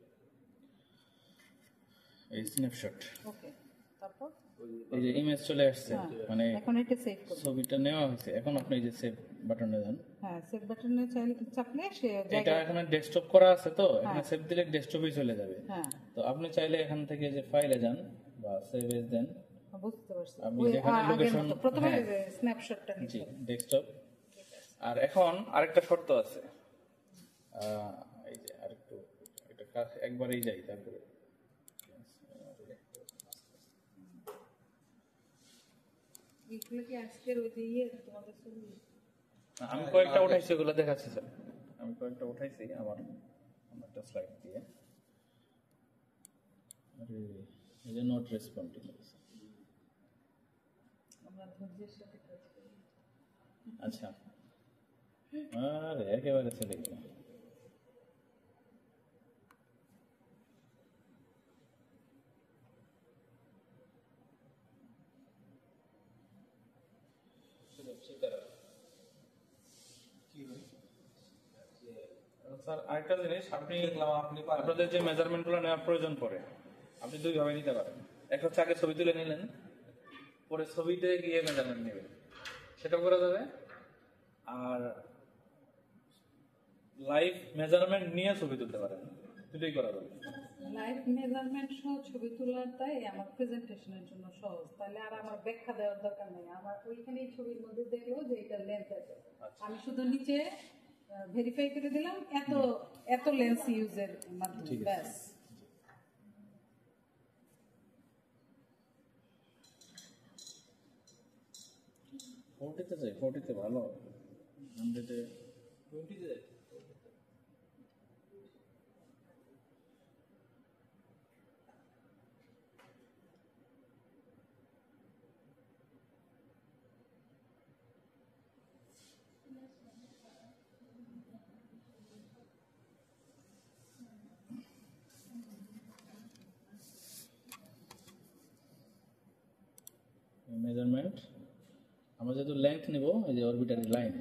এই স্ন্যাপশট, ওকে তারপর এই যে ইমেজ চলে আসছে, মানে এখন এটা সেভ করবো। ছবিটা নেওয়া হয়েছে। এখন আপনি এই যে সেভ বাটনে দেন, হ্যাঁ সেভ বাটনে চাপলে সে এটা জায়গা এখানে ডেস্কটপ করা আছে, তো এখানে সেভ দিলে ডেস্কটপেই চলে যাবে। হ্যাঁ তো আপনি চাইলে এখান থেকে যে ফাইলে যান বা সেভ এজ দেন, বুঝতে পারছি। আপনি ওই যেখানে আগের লোকেশন, মতো প্রথমে হ্যাঁ স্ন্যাপশটটা জি ডেস্কটপ। আর এখন আরেকটা শর্ত আছে, এই যে আরেকটু এটা একবারেই যাই, তারপরে এইগুলো কি আজকের ওই যে ইয়ে তোমাদের ছবি? আমি কয়েকটা উঠাইছি, ওগুলো দেখাচ্ছি স্যার। আমি কয়েকটা উঠাইছি আমার একটা স্লাইড দিয়ে। আরে এই যে নট রেসপন্ডিং, আমরা ধৈর্যের সাথে কাজ করি। আচ্ছা আরে একেবারে চলে গেল। স্যার আরেকটা জিনিস, আপনি দেখলাম আপনি পারেন। আপনাদের যে মেজারমেন্টগুলো নেওয়ার প্রয়োজন পড়ে, আপনি দুইভাবে নিতে পারেন। এক হচ্ছে আগে ছবি তুলে নিলেন, পরে ছবিতে গিয়ে মেজারমেন্ট নেবেন, সেটাও করা যাবে। আর লাইভ মেজারমেন্ট নিয়ে ছবি তুলতে পারেন, দুটোই করা যাবে। লাইভ মেজারমেন্ট সহ ছবি তোলাটাই আমার প্রেজেন্টেশনের জন্য সহজ। তাহলে আর আমার ব্যাখ্যা দেওয়ার দরকার নেই, আমার ওইখানেই ছবির মধ্যে দেখলো যে এটা লেন্স আছে, আমি শুধু নিচে ভেরিফাই করে দিলাম এত এত লেন্স ইউজের মাধ্যমে, ব্যাস। ফোর্টিতে যাই, ফোর্টিতে ভালো, 100-এ 20 মেজারমেন্ট আমরা যেহেতু লেন্থ নিব, এই যে অরবিটারি লাইন,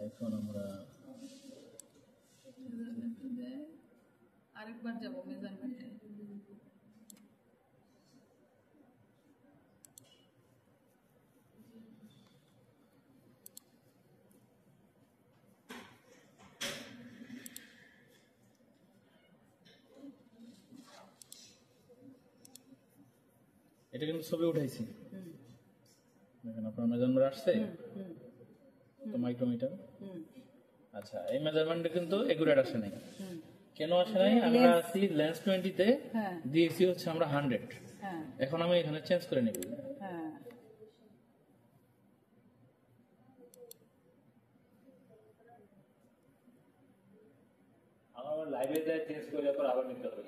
এখন আমরা আরেকবার যাব মেজারমেন্টে। এটা কিন্তু ছবি উঠাইছি, দেখেন আপনার মেজারমেন্ট আসছে তো মাইক্রোমিটার। আচ্ছা এই মেজারমেন্টটা কিন্তু একুরেট আসে নাই, কেন আসে নাই? আমরা আছি লেন্স 20-তে, হ্যাঁ দিয়েছি হচ্ছে আমরা 100। হ্যাঁ এখন আমি এখানে চেঞ্জ করে নিব। হ্যাঁ আমার লাইভে যায় চেঞ্জ করে পর আবার নিতে হবে।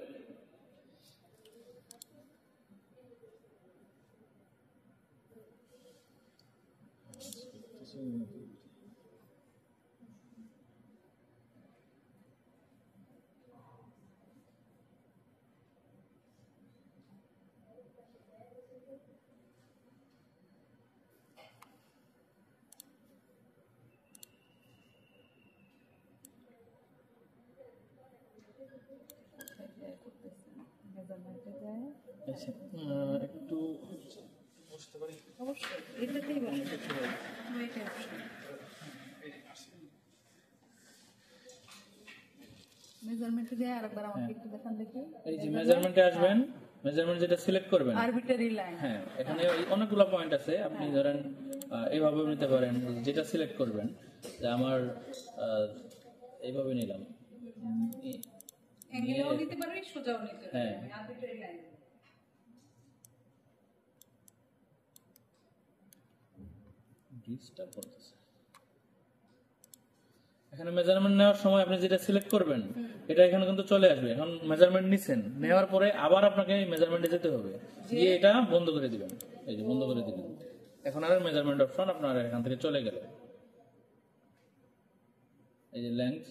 মেজারমেন্ট মেজারমেন্টে যায় আচ্ছা একটু বসতে পারি? অবশ্যই এটাতেই বসে এটাই মেজারমেন্টে যায় আরেকবার আমাকে একটু দেখান দেখি। এই যে মেজারমেন্টে আসবেন, মেজারমেন্ট যেটা সিলেক্ট করবেন, আরবিটারি লাইন, হ্যাঁ এখানে অনেকগুলো পয়েন্ট আছে, আপনি ধরেন এইভাবে নিতে পারেন, যেটা সিলেক্ট করবেন। যে আমার এইভাবে নিলাম, অ্যাঙ্গেলও নিতে পারবে, সোজাও নিতে পারবে, হ্যাঁ। Arbitrary line. ডিস্টার্ব করতেছে। এখানে মেজারমেন্ট নেওয়ার সময় আপনি যেটা সিলেক্ট করবেন এটা এখানে কিন্তু চলে আসবে। এখন মেজারমেন্ট নিছেন, নেওয়ার পরে আবার আপনাকে মেজারমেন্টে যেতে হবে, গিয়ে এটা বন্ধ করে দিবেন। এই যে বন্ধ করে দিবেন, এখন আর মেজারমেন্ট অপশন আপনার এখান থেকে চলে গেল। এই যে লেন্থ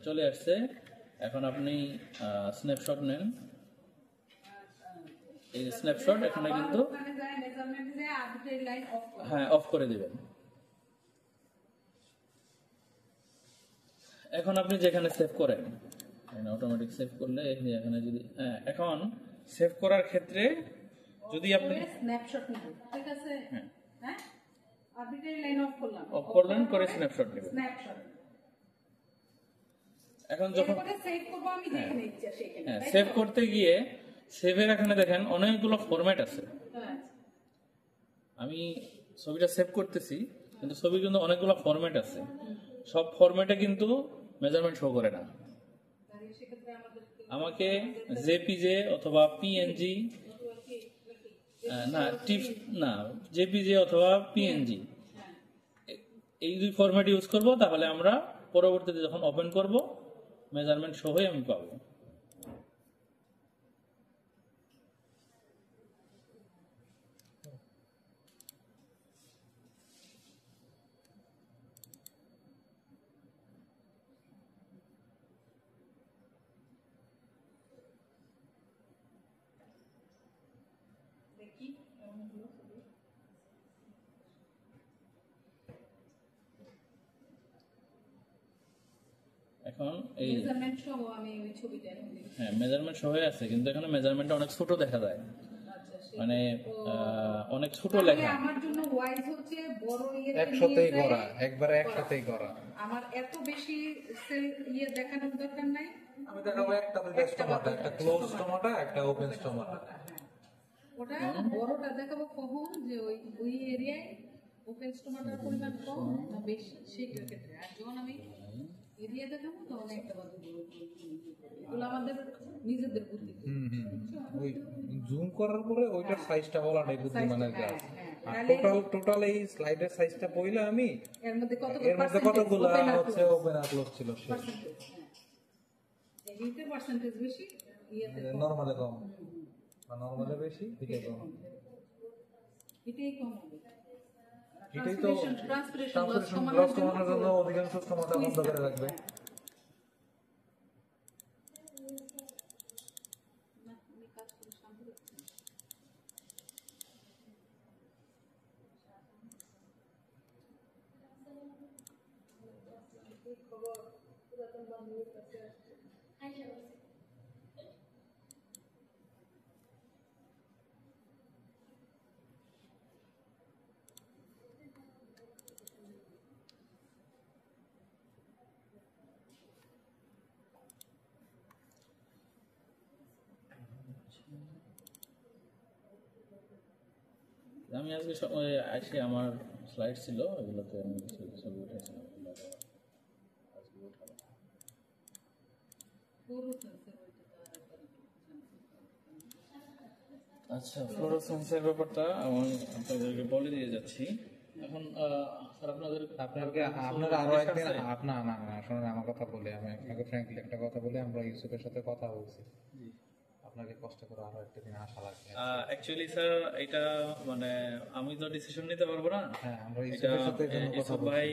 চলে আসছে। এখন আপনি স্ন্যাপশট নেন, এই যে স্ন্যাপশট এখানে কিন্তু ওখানে যায় মেজারমেন্টে যায় আরবিটারি লাইন অফ করে। হ্যাঁ অফ করে দিবেন। এখন আপনি যেখানে সেভ করেন, অটোমেটিক সেভ করলে এখানে যদি এখন সেভ করার ক্ষেত্রে যদি আপনি স্ন্যাপশট নিব, ঠিক আছে? হ্যাঁ, আরবিটারি লাইন অফ করলাম, অফ করলেন, করে স্ন্যাপশট নেবেন। স্ন্যাপশট। এখন যখন এরপরে সেভ করব, আমি যেখানে ইচ্ছা সেখানে। হ্যাঁ সেভ করতে গিয়ে সেভের এখানে দেখেন অনেকগুলো ফরম্যাট আছে। হ্যাঁ, আমি ছবিটা সেভ করতেছি, কিন্তু ছবি কিন্তু অনেকগুলো ফরম্যাট আছে, সব ফরম্যাটে কিন্তু মেজারমেন্ট শো করে না। তাহলে সেক্ষেত্রে আমাকে জেপিজে অথবা পিএনজি না টিপ না জেপিজে অথবা পিএনজি এই দুই ফরম্যাট ইউজ করব, তাহলে আমরা পরবর্তীতে যখন ওপেন করব মেজারমেন্ট সহই আমি পাবো। দেখি কেমন হলো ছবি। এখন এই মেজারমেন্ট সহ আমি ওই ছবিটা এখন দেখি। হ্যাঁ মেজারমেন্ট সহ আছে, কিন্তু এখানে মেজারমেন্টটা অনেক ছোট দেখা যায়, আচ্ছা, মানে অনেক ছোট তাহলে লেখা। আমার জন্য ওয়াইজ হচ্ছে বড় ইয়ে একসাথেই করা, একবারে একসাথেই করা। আমার এত বেশি সেল ইয়ে দেখানোর দরকার নাই। আমি দেখাবো একটা দুইটা স্টোমাটা, একটা ক্লোজ স্টোমাটা, একটা ওপেন স্টোমাটা। ওটা বড়টা দেখাবো কখন, যে ওই ওই এরিয়ায় ওপেন স্টোমাটার পরিমাণ কম না বেশি, সেটার ক্ষেত্রে। আর যখন আমি এরিয়া দেখাবো তখন একটা বাদ এগুলো আমাদের নিজেদের বুদ্ধি। ওই জুম করার পরে ওইটার সাইজটা বলাটাই বুদ্ধিমানের কাজ। আর তাহলে টোটাল এই স্লাইডের সাইজটা বইলে আমি এর মধ্যে এর মধ্যে কতগুলো হচ্ছে ওপেন আর ক্লোজ ছিল, এগুলোতে পার্সেন্টেজ বেশি, ইয়েতে নরমালে কম বা নরমালে বেশি, এটাই কম। এটাই কম হবে। এটাই তো ট্রান্সপিরেশন লস লস কমানোর জন্য অধিকাংশ স্টোমাটা বন্ধ করে রাখবে। আমি আজকে আসে আমার স্লাইড ছিল, এগুলোতে আমি কিছু ছবি উঠেছিলাম, আজকে উঠাবো। আচ্ছা, ফ্লোরোসেন্সের ব্যাপারটা আমি আপনাদেরকে বলে দিয়ে যাচ্ছি। এখন স্যার আপনারা আরো একদিন না না না শুনুন, আমার কথা বলে আমি আপনাকে ফ্র্যাঙ্কলি একটা কথা বলি। আমরা ইউসুফের সাথে কথা বলছি, আপনাকে কষ্ট করে আরো একটা দিন আসা লাগবে। অ্যাকচুয়ালি স্যার এটা মানে আমি তো ডিসিশন নিতে পারবো না। হ্যাঁ, আমরা এটা ইউসুফের সাথে এর জন্য কথা ইউসুফ বলছি। ভাই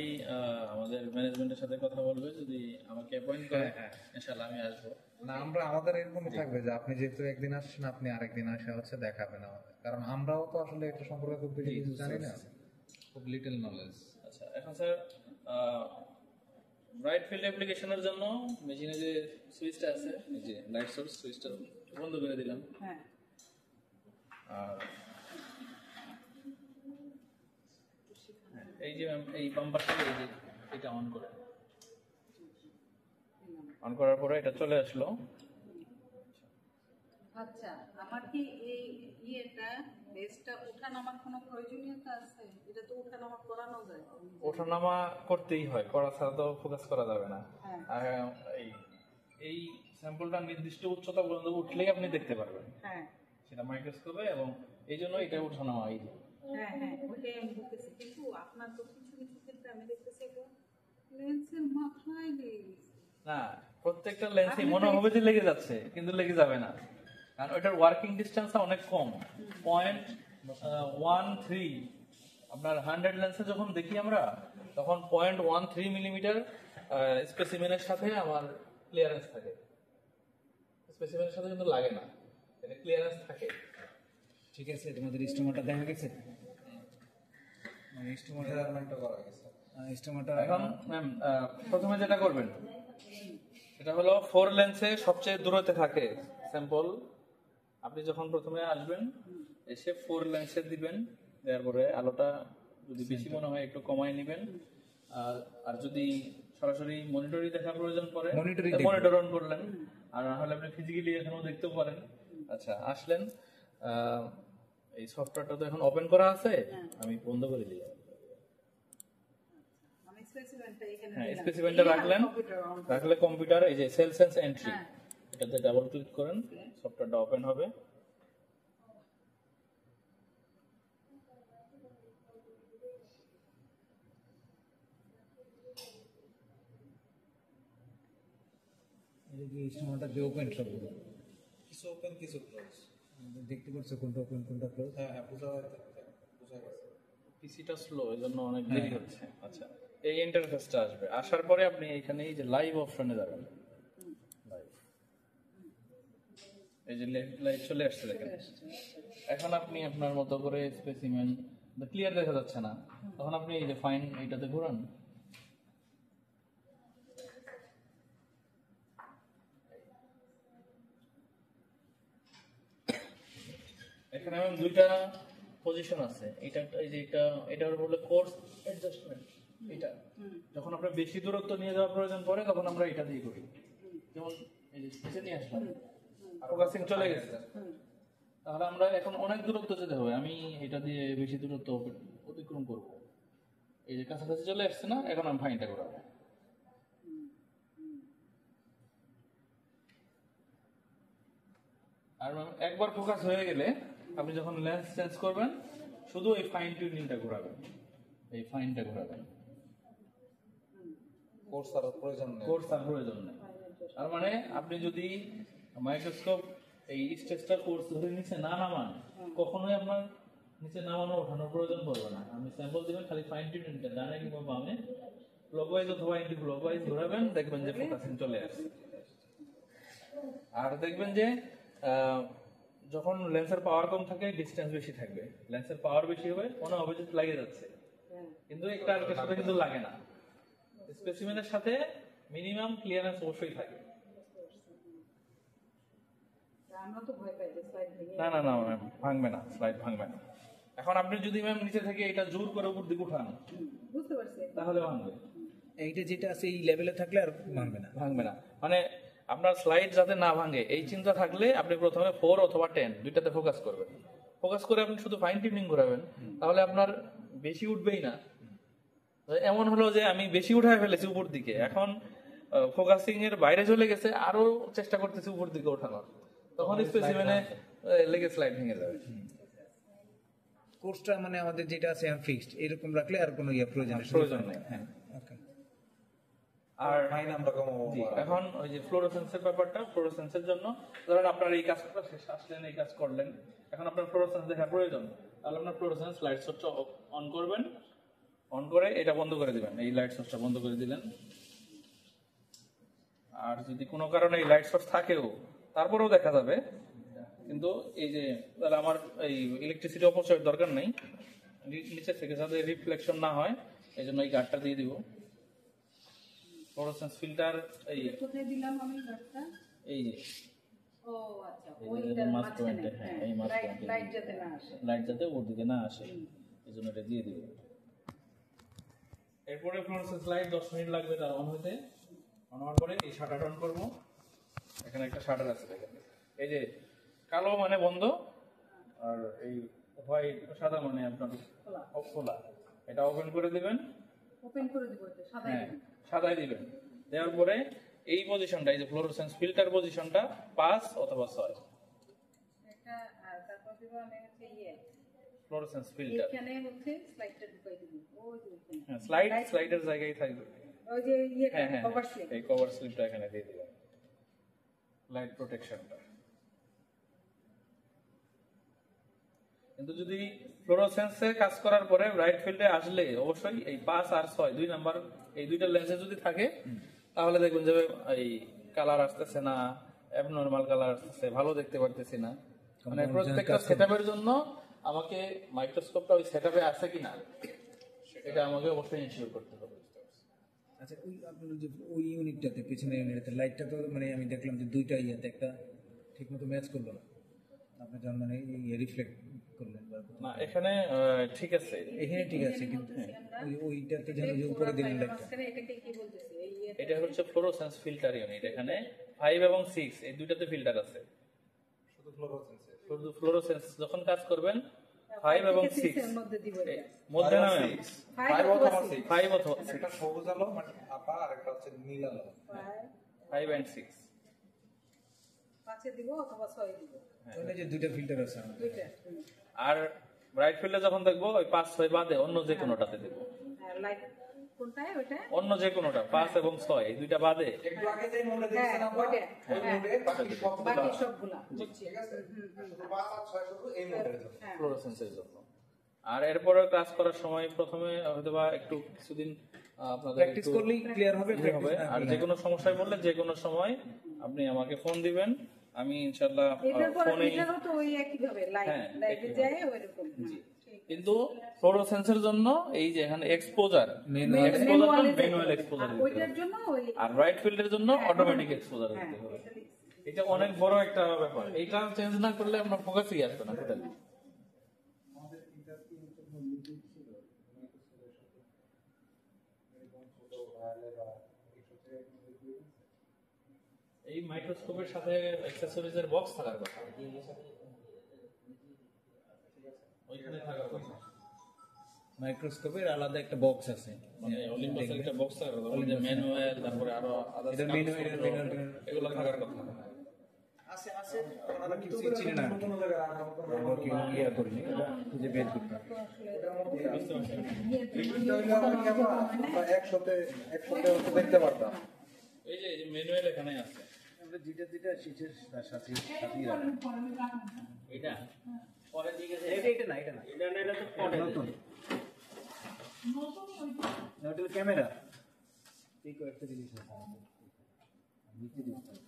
আমাদের ম্যানেজমেন্টের সাথে কথা বলবে, যদি আমাকে অ্যাপয়েন্ট করে ইনশাআল্লাহ আমি আসবো। না, আমাদের এরকমই থাকবে যে আপনি যেহেতু একদিন আসছেন, আপনি আরেকদিন আসা হচ্ছে দেখাবেন আমাদের, কারণ আমরাও তো আসলে এটা সম্পর্কে খুব বেশি কিছু জানি না, খুব লিটল নলেজ। আচ্ছা, এখন স্যার ব্রাইট ফিল্ড অ্যাপ্লিকেশনের জন্য মেশিনে যে সুইচটা আছে, এই যে লাইট সোর্স সুইচটা বন্ধ করে দিলাম। হ্যাঁ আর এই যে ম্যাম এই বাম্পারটা এই যে এটা অন করে, অন করার পরে এটা চলে আসলো। আচ্ছা, আমার কি এই ইয়েটা বেসটা ওঠানামার কোনো প্রয়োজনীয়তা আছে? এটা তো ওঠানামা করানো যায়। ওঠানামা করতেই হয়, করা ছাড়া তো ফোকাস করা যাবে না। হ্যাঁ। আর এই স্যাম্পলটা নির্দিষ্ট উচ্চতা পর্যন্ত উঠলেই আপনি দেখতে পারবেন হ্যাঁ সেটা মাইক্রোস্কোপে, এবং এই জন্য এটা ওঠানামা এই যে হ্যাঁ হ্যাঁ ওইটাই আমি বলতেছি। কিন্তু আপনার তো কিছু কিছু ক্ষেত্রে আমি দেখতেছি এটা লেন্সের মাথায় লেগে গেছে। না, প্রত্যেকটা লেন্সে মনে হবে যে লেগে যাচ্ছে, কিন্তু লেগে যাবে না, কারণ ওটার ওয়ার্কিং ডিসটেন্সটা অনেক কম, 0.13। আপনার 100 লেন্সে যখন দেখি আমরা তখন 0.13 মিলিমিটার স্পেসিমেনের সাথে আমার ক্লিয়ারেন্স থাকে, স্পেসিমেনের সাথে কিন্তু লাগে না, এটা ক্লিয়ারেন্স থাকে। ঠিক আছে, তোমাদের স্টোমাটা দেখা গেছে, মানে স্টোমাটা মেজারমেন্টও করা গেছে। স্টোমাটা এখন ম্যাম প্রথমে যেটা করবেন সেটা হলো 4 লেন্সে সবচেয়ে দূরত্বে থাকে স্যাম্পল। আপনি যখন প্রথমে আসবেন এসে 4 লেন্সে দিবেন, দেওয়ার পরে আলোটা যদি বেশি মনে হয় একটু কমায় নেবেন, আর যদি সরাসরি মনিটরই দেখার প্রয়োজন পড়ে মনিটর অন করলেন, আর না হলে আপনি ফিজিক্যালি এখানেও দেখতেও পারেন। আচ্ছা, আসলেন, এই সফটওয়্যারটা তো এখন ওপেন করা আছে, আমি বন্ধ করে দিই। আমি স্পেসিমেনটা এখানে হ্যাঁ, দিলাম। স্পেসিমেনটা রাখলেন, কম্পিউটার অন রাখলে কম্পিউটার এই যে সেল সেন্স এন্ট্রি, হ্যাঁ। এটাতে ডাবল ক্লিক করেন, সফটওয়্যারটা ওপেন হবে। এটা কি স্টোমাটা দিয়ে ওপেন সবগুলো কিছু ওপেন কিছু ক্লোজ। দেখতে পাচ্ছ কোনটা ওপেন কোনটা ক্লোজ? হ্যাঁ হ্যাঁ, বোঝা গেছে। পিসিটা স্লো, এজন্য অনেক দেরি হচ্ছে। আচ্ছা, এই ইন্টারফেসটা আসবে, আসার পরে আপনি এখানে এই যে লাইভ অপশনে যাবেন, লাইভ, এই যে লাইভ চলে আসছে দেখেন। এখন আপনি আপনার মতো করে স্পেসিমেন ক্লিয়ার দেখা যাচ্ছে না, তখন আপনি এই যে ফাইন এইটাতে ঘোরান, এখানে আমার দুইটা পজিশন আছে, এটা এই যে এটা বলে কোর্স অ্যাডজাস্টমেন্ট। এটা যখন আপনার বেশি দূরত্ব নিয়ে যাওয়ার প্রয়োজন পড়ে তখন আমরা এটা দিয়ে করি, যেমন এই যে পিছে নিয়ে আসলাম, ফোকাসিং চলে গেছে, তাহলে আমরা এখন অনেক দূরত্ব যেতে হবে, আমি এটা দিয়ে বেশি দূরত্ব অতিক্রম করব, এই যে কাছাকাছি চলে আসছে না, এখন আমি ফাইনটা করাবো। আর একবার ফোকাস হয়ে গেলে আপনি যখন লেন্স চেঞ্জ করবেন শুধু এই ফাইন টিউনিংটা ঘোরাবেন, এই ফাইনটা ঘোরাবেন, কোর্স আর প্রয়োজন নেই। কোর্স আর প্রয়োজন নেই। তার মানে আপনি যদি মাইক্রোস্কোপ এই স্টেজটা কোর্স ধরে নিচে না নামান, কখনোই আপনার নিচে নামানো ওঠানোর প্রয়োজন পড়বে না। আপনি স্যাম্পল দিবেন, খালি ফাইন টিউনিংটা ডানে কিংবা বামে ক্লকওয়াইজ অথবা অ্যান্টি ক্লকওয়াইজ ঘোরাবেন, দেখবেন যে ফোকাসিং চলে আসছে। আর দেখবেন যে যখন লেন্সের পাওয়ার কম থাকে ডিসটেন্স বেশি থাকবে, লেন্সের পাওয়ার বেশি হবে মনে হবে যে লাগে যাচ্ছে, কিন্তু একটা আরেকটার সাথে কিন্তু লাগে না। স্পেসিমেনের সাথে মিনিমাম ক্লিয়ারেন্স অবশ্যই থাকে। আমরা তো ভয় পাই যে স্লাইড ভেঙে না না না ম্যাম, ভাঙবে না, স্লাইড ভাঙবে না। এখন আপনি যদি ম্যাম নিচে থেকে এটা জোর করে উপর দিকে উঠান বুঝতে পারছি। তাহলে ভাঙবে, এইটা যেটা আছে এই লেভেলে থাকলে আর ভাঙবে না। ভাঙবে না। মানে আপনার স্লাইড যাতে না ভাঙে এই চিন্তা থাকলে আপনি প্রথমে 4 অথবা 10 দুইটাতে ফোকাস করবেন, ফোকাস করে আপনি শুধু ফাইন টিউনিং ঘোরাবেন, তাহলে আপনার বেশি উঠবেই না। এমন হলো যে আমি বেশি উঠায় ফেলেছি উপর দিকে, এখন ফোকাসিং এর বাইরে চলে গেছে, আরো চেষ্টা করতেছি উপর দিকে ওঠানোর, তখন স্পেসিমেনে লেগে স্লাইড ভেঙে যাবে। কোর্সটা মানে আমাদের যেটা আছে ফিক্সড, এরকম রাখলে আর কোনো প্রয়োজন নেই। হ্যাঁ, ওকে। আর ফাইন আমরা কমাবো। জি, এখন ওই যে ফ্লোরোসেন্সের ব্যাপারটা, ফ্লোরোসেন্সের জন্য ধরেন আপনার এই কাজটা শেষ, আসলেন এই কাজ করলেন, এখন আপনার ফ্লোরোসেন্স দেখার প্রয়োজন, তাহলে আপনার ফ্লোরোসেন্স লাইট সোর্সটা অন করবেন, অন করে এটা বন্ধ করে দিবেন, এই লাইট সোর্সটা বন্ধ করে দিলেন। আর যদি কোনো কারণে এই লাইট সোর্স থাকেও তারপরেও দেখা যাবে, কিন্তু এই যে তাহলে আমার এই ইলেকট্রিসিটি অপচয়ের দরকার নেই, নিচে থেকে যাতে রিফ্লেকশন না হয় এই জন্য এই গার্ডটা দিয়ে দিব। ফ্লোরোসেন্স ফিল্টার এই কোথায় দিলাম আমি গাড়টা? এই যে ও আচ্ছা এই যে ওইটার মাস্ক মাঝখানে পয়েন্টে, হ্যাঁ, এই মাস্ক লাইট পয়েন্টে লাইট যাতে না আসে লাইট যাতে ওর দিকে না আসে, এই জন্য এটা দিয়ে দিবে। এরপরে ফ্লোরোসেন্স লাইট 10 মিনিট লাগবে তার অন হতে। অন হওয়ার পরে এই শাটার অন করব। এখানে একটা শাটার আছে দেখেন, এই যে কালো মানে বন্ধ, আর এই হোয়াইট সাদা মানে আপনার খোলা খোলা। এটা ওপেন করে দিবেন, ওপেন করে দিব এটা সাদা হ্যাঁ সাদাই দিবেন। দেওয়ার পরে এই পজিশনটা, এই যে ফ্লোরোসেন্স ফিল্টার পজিশনটা 5 অথবা 6 একটা আর তারপর দিব আমি হচ্ছে ফ্লোরোসেন্স ফিল্টার। এখানে হচ্ছে স্লাইডটা ঢুকাই দিব ওই যে ওখানে হ্যাঁ স্লাইডের জায়গায় থাকবে। ওই যে হ্যাঁ হ্যাঁ কভার স্লিপ এই কভার স্লিপটা এখানে দিয়ে দিবেন, লাইট প্রোটেকশনটা। কিন্তু যদি ফ্লোরোসেন্সে কাজ করার পরে ব্রাইট ফিল্ডে আসলে অবশ্যই এই 5 আর 6 দুই নাম্বার এই দুইটা লেন্সে যদি থাকে তাহলে দেখবেন যে এই কালার আসতেছে না, অ্যাবনরমাল কালার আসতেছে, ভালো দেখতে পারতেছি না। মানে প্রত্যেকটা সেটআপের জন্য আমাকে মাইক্রোস্কোপটা ওই সেটআপে আছে কিনা এটা আমাকে অবশ্যই ইনশিওর করতে হবে। আচ্ছা ওই আপনার যে ওই ইউনিটটাতে পিছনে ইউনিটটাতে লাইটটা তো মানে আমি দেখলাম যে দুইটা ইয়েতে একটা ঠিকমতো ম্যাচ করলো না, আপনি যখন মানে রিফ্লেক্ট করলেন না এখানে ঠিক আছে, এখানে ঠিক আছে, কিন্তু ওইটাতে যেন যে উপরে দিলেন লাইটটা মাঝখানে এটাকে কি বলতেছে এই এটা হচ্ছে ফ্লোরোসেন্স ফিল্টার ইউনিট। এখানে 5 এবং 6 এই দুইটাতে ফিল্টার আছে। শুধু ফ্লোরোসেন্স যখন কাজ করবেন 5 এবং 6 এর মধ্যে দিব এটা মধ্যে না 5 অথবা 6 5 অথবা একটা সবুজ আলো মানে আপা আর একটা হচ্ছে নীল আলো। 5 and 6 5 দিব অথবা 6 দিব তাহলে যে দুইটা ফিল্টার আছে আমাদের। দুইটা আর ব্রাইট ফিল্ডে যখন দেখবো ওই 5 6 বাদে অন্য যে কোনোটাতে দেব, আর লাইট কোনটায় ওটা অন্য যে কোনোটা 5 এবং 6 এই দুইটা বাদে একটু আগে যে মোডে হ্যাঁ দেখছেন আমরা ওটা ওই মোডে বাকি সবগুলো বাকি সবগুলা বুঝছি শুধু 5 আর 6 শুধু এই মোডের জন্য। হ্যাঁ ফ্লোরোসেন্সের জন্য। আর এরপরে কাজ করার সময় প্রথমে হয়তোবা একটু কিছুদিন আপনাদের প্র্যাকটিস একটু করলেই ক্লিয়ার হবে, ইয়ে হবে। practice না আর করলে যে কোনো সমস্যায় বললে যে কোনো সময় আপনি আমাকে ফোন দিবেন, আমি ইনশাআল্লাহ এটার পরে ফোনে। এটারও তো ওই একই ভাবে লাইট হ্যাঁ, লাইটে একই যায় ওইরকম কিন্তু ফ্লোরোসেন্সের জন্য এই যে এখানে এক্সপোজার ম্যানুয়াল এক্সপোজার ওইটার জন্য ওই আর রাইট ফিল্ডের জন্য অটোমেটিক এক্সপোজার হ্যাঁ দিতে হবে। এটা দেখছি। এটা অনেক বড় একটা ব্যাপার, এটা চেঞ্জ না করলে আপনার ফোকাসই আসবে না টোটালি। এই মাইক্রোস্কোপের সাথে অ্যাক্সেসরিজের বক্স থাকার কথা, ওইখানে থাকার কথা। মাইক্রোস্কোপের আলাদা একটা বক্স আছে, মানে অলিম্পাসের একটা বক্স থাকার কথা, ওই যে ম্যানুয়াল তারপরে আরো এটা manual এগুলো থাকার কথা। আছে আছে ওনারা কিছু চিনে না, আমরা কি ইয়া করিনি, এটা খুঁজে বের করতে হবে। আমরা একসাথে দেখতে পারতাম। এই যে ম্যানুয়াল এখানে আছে, আমরা যেটা যেটা শিখের সাথে সাথেই রাখি। এটা পরে দিকে এটা না এটা না, এটা তো পরে নতুন না, ওটা ক্যামেরা এই কয়েকটা জিনিস আছে আমাদের। নিচে দিতে হবে।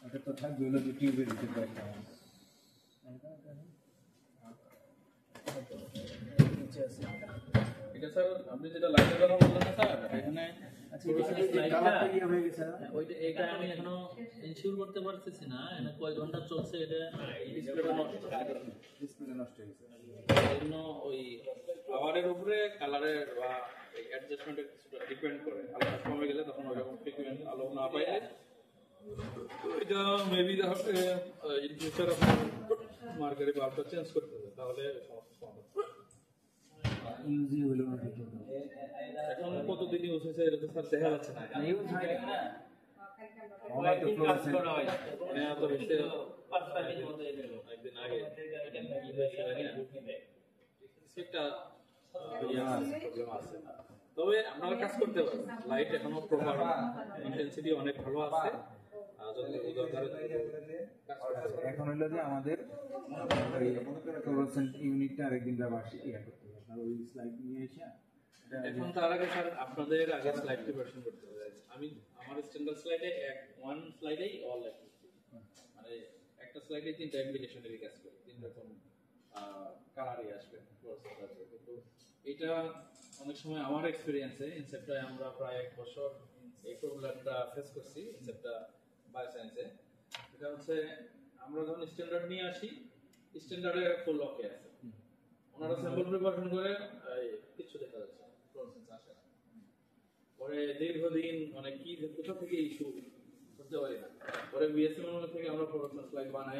ওটা তো থাকবে হলো যে টিউবের ভিতরে কয়েকটা নিচে আছে। এটা স্যার আপনি যেটা লাইটের কথা বললেন না স্যার, এখানে আচ্ছা এই কালারটা ইয়ে হয়ে গেছে না? ওইটা এটা আমি এখনো ইনশিওর করতে পারতেছি না এটা কয় ঘন্টা চলছে, এটা ডিসপ্লেটা নষ্ট ডিসপ্লে নষ্ট হয়ে গেছে। এই জন্য ওই পাওয়ারের উপরে কালারের বা অ্যাডজাস্টমেন্টের কিছুটা ডিপেন্ড করে। আলোটা কমে গেলে তখন ওইরকম ফ্রিকুয়েন্ট আলো না পাইলে এটা মেবি ইন ফিউচার আপনার মার্কেটে বাল্বটা চেঞ্জ করতে হবে, তাহলে সমস্যা সমাধান। ইউজি হলো না ঠিক মতো। এখন কতদিন ইউজ হয়েছে এটা তো স্যার দেখা যাচ্ছে না। ইউজ হয় না। অনেক কাজ করা হয় মানে এত বেশি 5-6 দিন মতো হয়ে গেল একদিন আগে কি হয়েছে জানি না। কিছু একটা প্রবলেম আছে। তবে আপনারা কাজ করতে পারেন, লাইট এখনো প্রপার ইন্টেন্সিটি অনেক ভালো আছে। যতটুকু দরকার কাজ করতে পারেন। এখন হলো যে আমাদের ওই ফ্লোরোসেন্ট ইউনিটটা আরেকদিন ব্যবহার ইয়া করতে হবে। আপনার ওই স্লাইড নিয়ে এসে এখন তার আগে স্যার আপনাদের আগে স্লাইড প্রিপারেশন করতে হবে। আমি আমার স্ট্যান্ডার্ড স্লাইডে ওয়ান স্লাইডেই অল অ্যাক্টিভিটি, মানে একটা স্লাইডে 3টা অ্যাপ্লিকেশনের কাজ করে 3 রকম কালারই আসবে, ফ্লোরোসেন্ট আসবে। কিন্তু এটা অনেক সময় আমার এক্সপেরিয়েন্সে ইনসেপ্টায় আমরা প্রায় 1 বছর এই প্রবলেমটা ফেস করছি। ইনসেপ্টা বায়োসায়েন্সে এটা হচ্ছে আমরা যখন স্ট্যান্ডার্ড নিয়ে আসি, স্ট্যান্ডার্ডে ফুল ওকে আছে, ওনারা স্যাম্পল প্রিপারেশন করে কিছু দেখা যাচ্ছে ফ্লোরোসেন্স আসে না। পরে দীর্ঘদিন মানে কি কোথা থেকে ইস্যু করতে পারি না, পরে বিএসএম থেকে আমরা ফ্লোরোসেন্স লাইট বানাই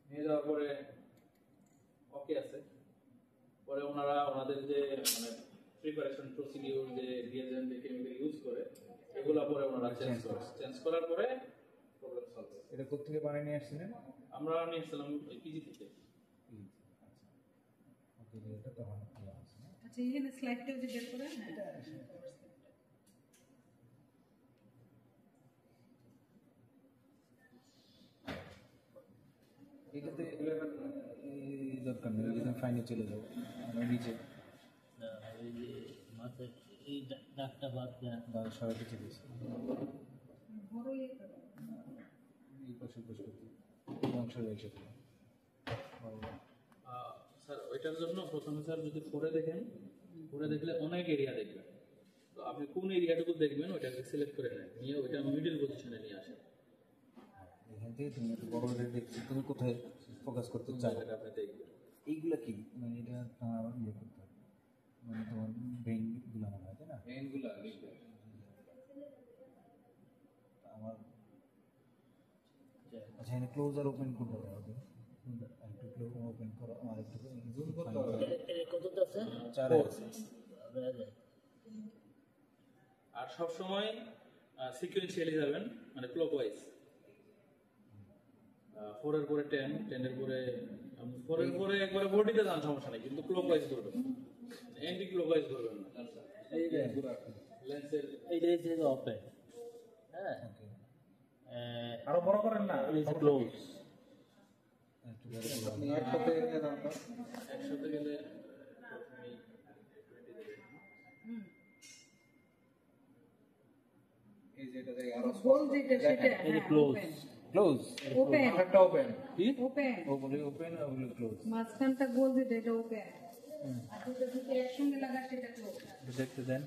নিয়ে যাওয়ার পরে ওকে আছে। পরে ওনারা ওনাদের যে মানে প্রিপারেশন প্রসিডিউর যে রিয়েজেন্ট যে কেমিক্যাল ইউজ করে এগুলো পরে ওনারা চেঞ্জ করার পরে প্রবলেম সলভ হয়। এটা কোথেকে বানিয়ে নিয়ে আসছিলেন? আমরা নিয়ে আসলাম পিজি থেকে। এটা তো অনেক ভালো আছে। আচ্ছা এখানে স্লাইডটা যে বের করে না এটা এটাতে এই দরকার নেই, যদি ফাইনে চলে যাবো আমরা নিচে না, এই যে মাথায় এই দাগটা বাদ দেন। বা সবাইকে চেপেছি বড় ইয়ে করে। এই পাশে বসে অংশ রয়েছে। স্যার ওইটার জন্য প্রথমে স্যার যদি পরে দেখেন, পরে দেখলে অনেক এরিয়া দেখবেন, তো আপনি কোন এরিয়াটুকু দেখবেন ওইটাকে সিলেক্ট করে নেন, নিয়ে ওইটা মিডল পজিশনে নিয়ে আসেন। এখান থেকে তুমি একটু বড় করে দেখছি তুমি কোথায় ফোকাস করতে চাও। এটা আপনি দেখবেন। এইগুলা কি মানে এটা তোমার ইয়ে করতে হবে, মানে তোমার ব্রেইনগুলো মনে হয় তাই না? মেইনগুলো লিখবে। আমার আচ্ছা এখানে ক্লোজার ওপেন করতে হবে, একটু ক্লোজ ওপেন করো আর একটু জুম করতে হবে। কতটা আছে? 4x আর সব সময় সিকোয়েন্সিয়ালি যাবেন, মানে ক্লকওয়াইজ। 4 এর পরে 10, 10 এর পরে 4 এর পরে একবারে বডিতে যান সমস্যা নেই, কিন্তু ক্লকওয়াইজ করবেন, অ্যান্টি ক্লকওয়াইজ করবেন না। এই যে লেন্সের এইটা হচ্ছে ওপেন, হ্যাঁ, আরো বড় করেন না, এটা হচ্ছে ক্লোজ। একটু বড় করো। আপনি একসাথে নিয়ে যান তো। একসাথে গেলে প্রথমেই 20 দেবেন। এই যে এটা থেকে আরো গোল যেটা সেটা এই যে close। ক্লোজ ওপেন একটা ওপেন। ওপেন ওগুলো ওপেন ওগুলো ক্লোজ। মাঝখানটা গোল যেটা এটা ওপেন, আর দুটো যদি একসঙ্গে লাগা সেটা ক্লোজ। দেখতে দেন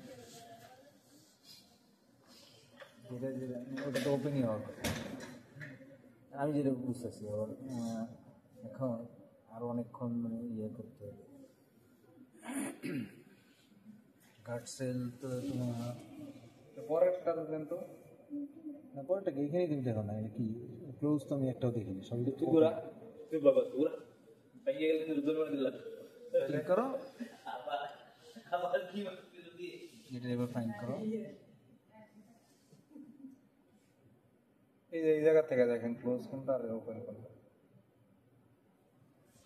যেটা যেটা ওটা তো ওপেনই হবে। আমি যেটা বুঝতেছি আবার এখন আরো অনেকক্ষণ মানে ইয়ে করতে হবে। গার্ড সেল তো তোমার পরেরটা দেন তো। না পরেরটা কি এখানেই তুমি দেখো না, এটা কি ক্লোজ তো আমি একটাও দেখিনি, সবই তুই গোরা, তুই বাবা গোরা পাইয়ে গেলে তো দুজন মানে দিলাম। ক্লিক করো, আবার আবার কি যদি এটা এবার ফাইন্ড করো। এই যে এই জায়গা থেকে দেখেন ক্লোজ কোনটা আর ওপেন কোনটা।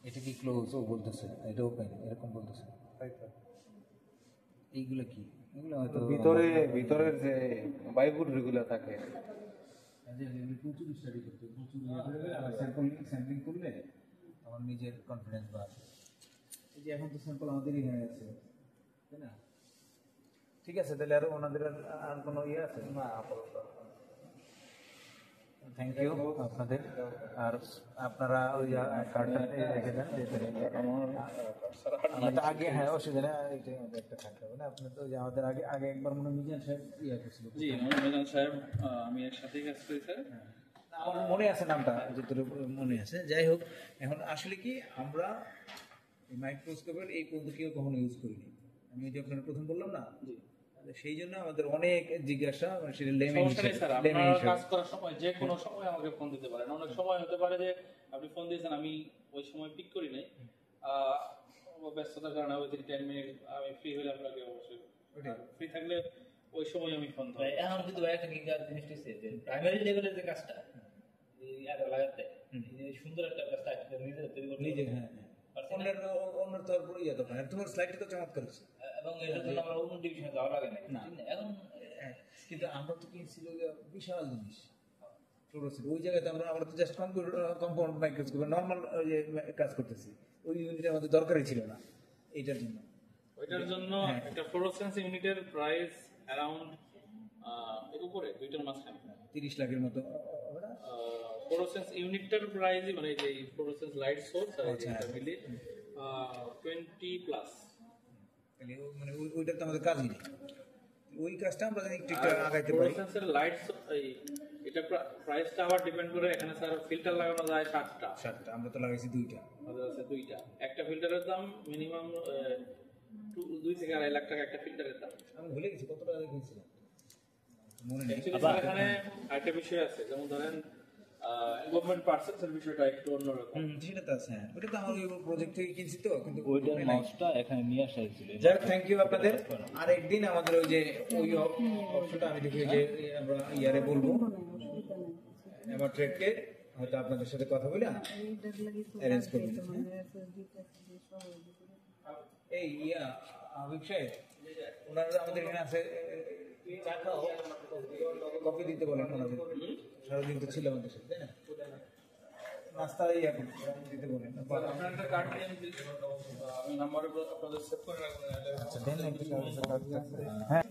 এটা কি ক্লোজ ও বলতেছে, এটা ওপেন এরকম বলতেছে। তাই তো। এইগুলো কি? এগুলো হয়তো ভিতরের যে বাইবুড রেগুলা থাকে। প্রচুর স্টাডি করতে প্রচুর স্যাম্পলিং করলে আমার নিজের কনফিডেন্স বাড়ে। এই যে এখন তো স্যাম্পল আমাদেরই হয়ে গেছে তাই না? ঠিক আছে, তাহলে আরো ওনাদের আর কোনো ইয়ে আছে? না আপাতত। থ্যাংক ইউ আপনাদের। আর আপনারা ওই কার্ডটা রেখে দেন, আমাদের আগে, হ্যাঁ অসুবিধা নেই, এইটাই আমাদের একটা থাকতে হবে না। আপনি তো ওই যে আমাদের আগে আগে একবার মনে হয় মিজান সাহেব ইয়ে করছিল। জি মিজান সাহেব, আমি একসাথেই কাজ করি স্যার। আমার মনে আছে নামটা, যতটুকু মনে আছে। যাই হোক, এখন আসলে কি আমরা মাইক্রোস্কোপের এই পদ্ধতি কখনো ইউজ করিনি। আমি যে আপনার প্রথম বললাম না, সেই জন্য আমাদের অনেক জিজ্ঞাসা, সেটা লেমেন সমস্যা নেই স্যার, আপনারা কাজ করার সময় যে কোনো সময় আমাকে ফোন দিতে পারেন। অনেক সময় হতে পারে যে আপনি ফোন দিয়েছেন, আমি ওই সময় পিক করি নাই, ব্যস্ততার কারণে ওই 10 মিনিট আমি ফ্রি হলে আপনাকে অবশ্যই ফ্রি থাকলে ওই সময় আমি ফোন ধরব। এখন কিন্তু একটা কি কাজ জিনিসটা হচ্ছে যে প্রাইমারি লেভেলের যে কাজটা এই আগে লাগাতে এই যে সুন্দর একটা কাজটা নিজে তৈরি করতে নিজে, হ্যাঁ অন্যের তো আর ইয়ে দরকার নেই। তোমার স্লাইডটা তো চমৎকার আছে, এবং এটার জন্য আমরা অন্য ডিভিশনে যাওয়া লাগে না। না। ঠিক না? এখন কিন্তু আমরা তো কিনছিল বিশাল জিনিস ফ্লোরোসেন্ট। ওই জায়গাতে আমরা তো জাস্ট কম্পাউন্ড মাইক্রোস্কোপে নর্মাল কাজ করতেছি, ওই ইউনিটের আমাদের দরকারই ছিল না এইটার জন্য। ওইটার জন্য একটা ফ্লোরোসেন্স ইউনিটের প্রাইস অ্যারাউন্ড এর উপরে দুইটার মাঝখানে 30 লাখের মতো হবে না? ফ্লোরোসেন্স ইউনিটটার প্রাইস মানে যে ফ্লোরোসেন্স লাইট সোর্স আর আচ্ছা, এটা মিলে 20 প্লাস। তাহলে মানে ওইটা তো আমাদের কাজই নেই। ওই কাজটা আমরা একটু একটু আগাইতে পারি। ফ্লোরোসেন্সের লাইট এই এটা প্রাইসটা আবার ডিপেন্ড করে এখানে স্যার ফিল্টার লাগানো যায় 7টা, 7টা, আমরা তো লাগাইছি 2টা। আমাদের আছে 2টা। একটা ফিল্টারের দাম মিনিমাম 2 থেকে 2.5 লাখ টাকা একটা ফিল্টারের দাম। আমি ভুলে গেছি কত টাকা কিনছিলাম, মনে নেই। Actually স্যার এখানে আরেকটা বিষয় আছে, যেমন ধরেন গভর্নমেন্ট পার্সেন্সের বিষয়টা একটু অন্যরকম। সেটা তো আছে, হ্যাঁ, ওটা তো আমার ওই প্রজেক্ট থেকে কিনছি তো, কিন্তু ওইটার মনে নাই। মাউসটা এখানে নিয়ে আসা হয়েছিল। যাক, থ্যাংক ইউ আপনাদের। আর একদিন আমাদের ওই যে ওই অপশনটা আমি দেখি যে আমরা ইয়ারে বলবো আমার ট্রেডকে, হয়তো আপনাদের সাথে কথা বলে অ্যারেঞ্জ করবো। এই ইয়া আবিক সাহেব, ওনারা আমাদের এখানে আছে, চা খাও, কফি দিতে বলেন ওনাদের, সারাদিন তো ছিল আমাদের সাথে, তাই না? নাস্তা ইয়া দিতে বলেন। আপনার একটা কার্ড নিয়ে আমি নাম্বার আপনাদের সেভ করে রাখবেন। আচ্ছা, দেন একটা কাজ। হ্যাঁ।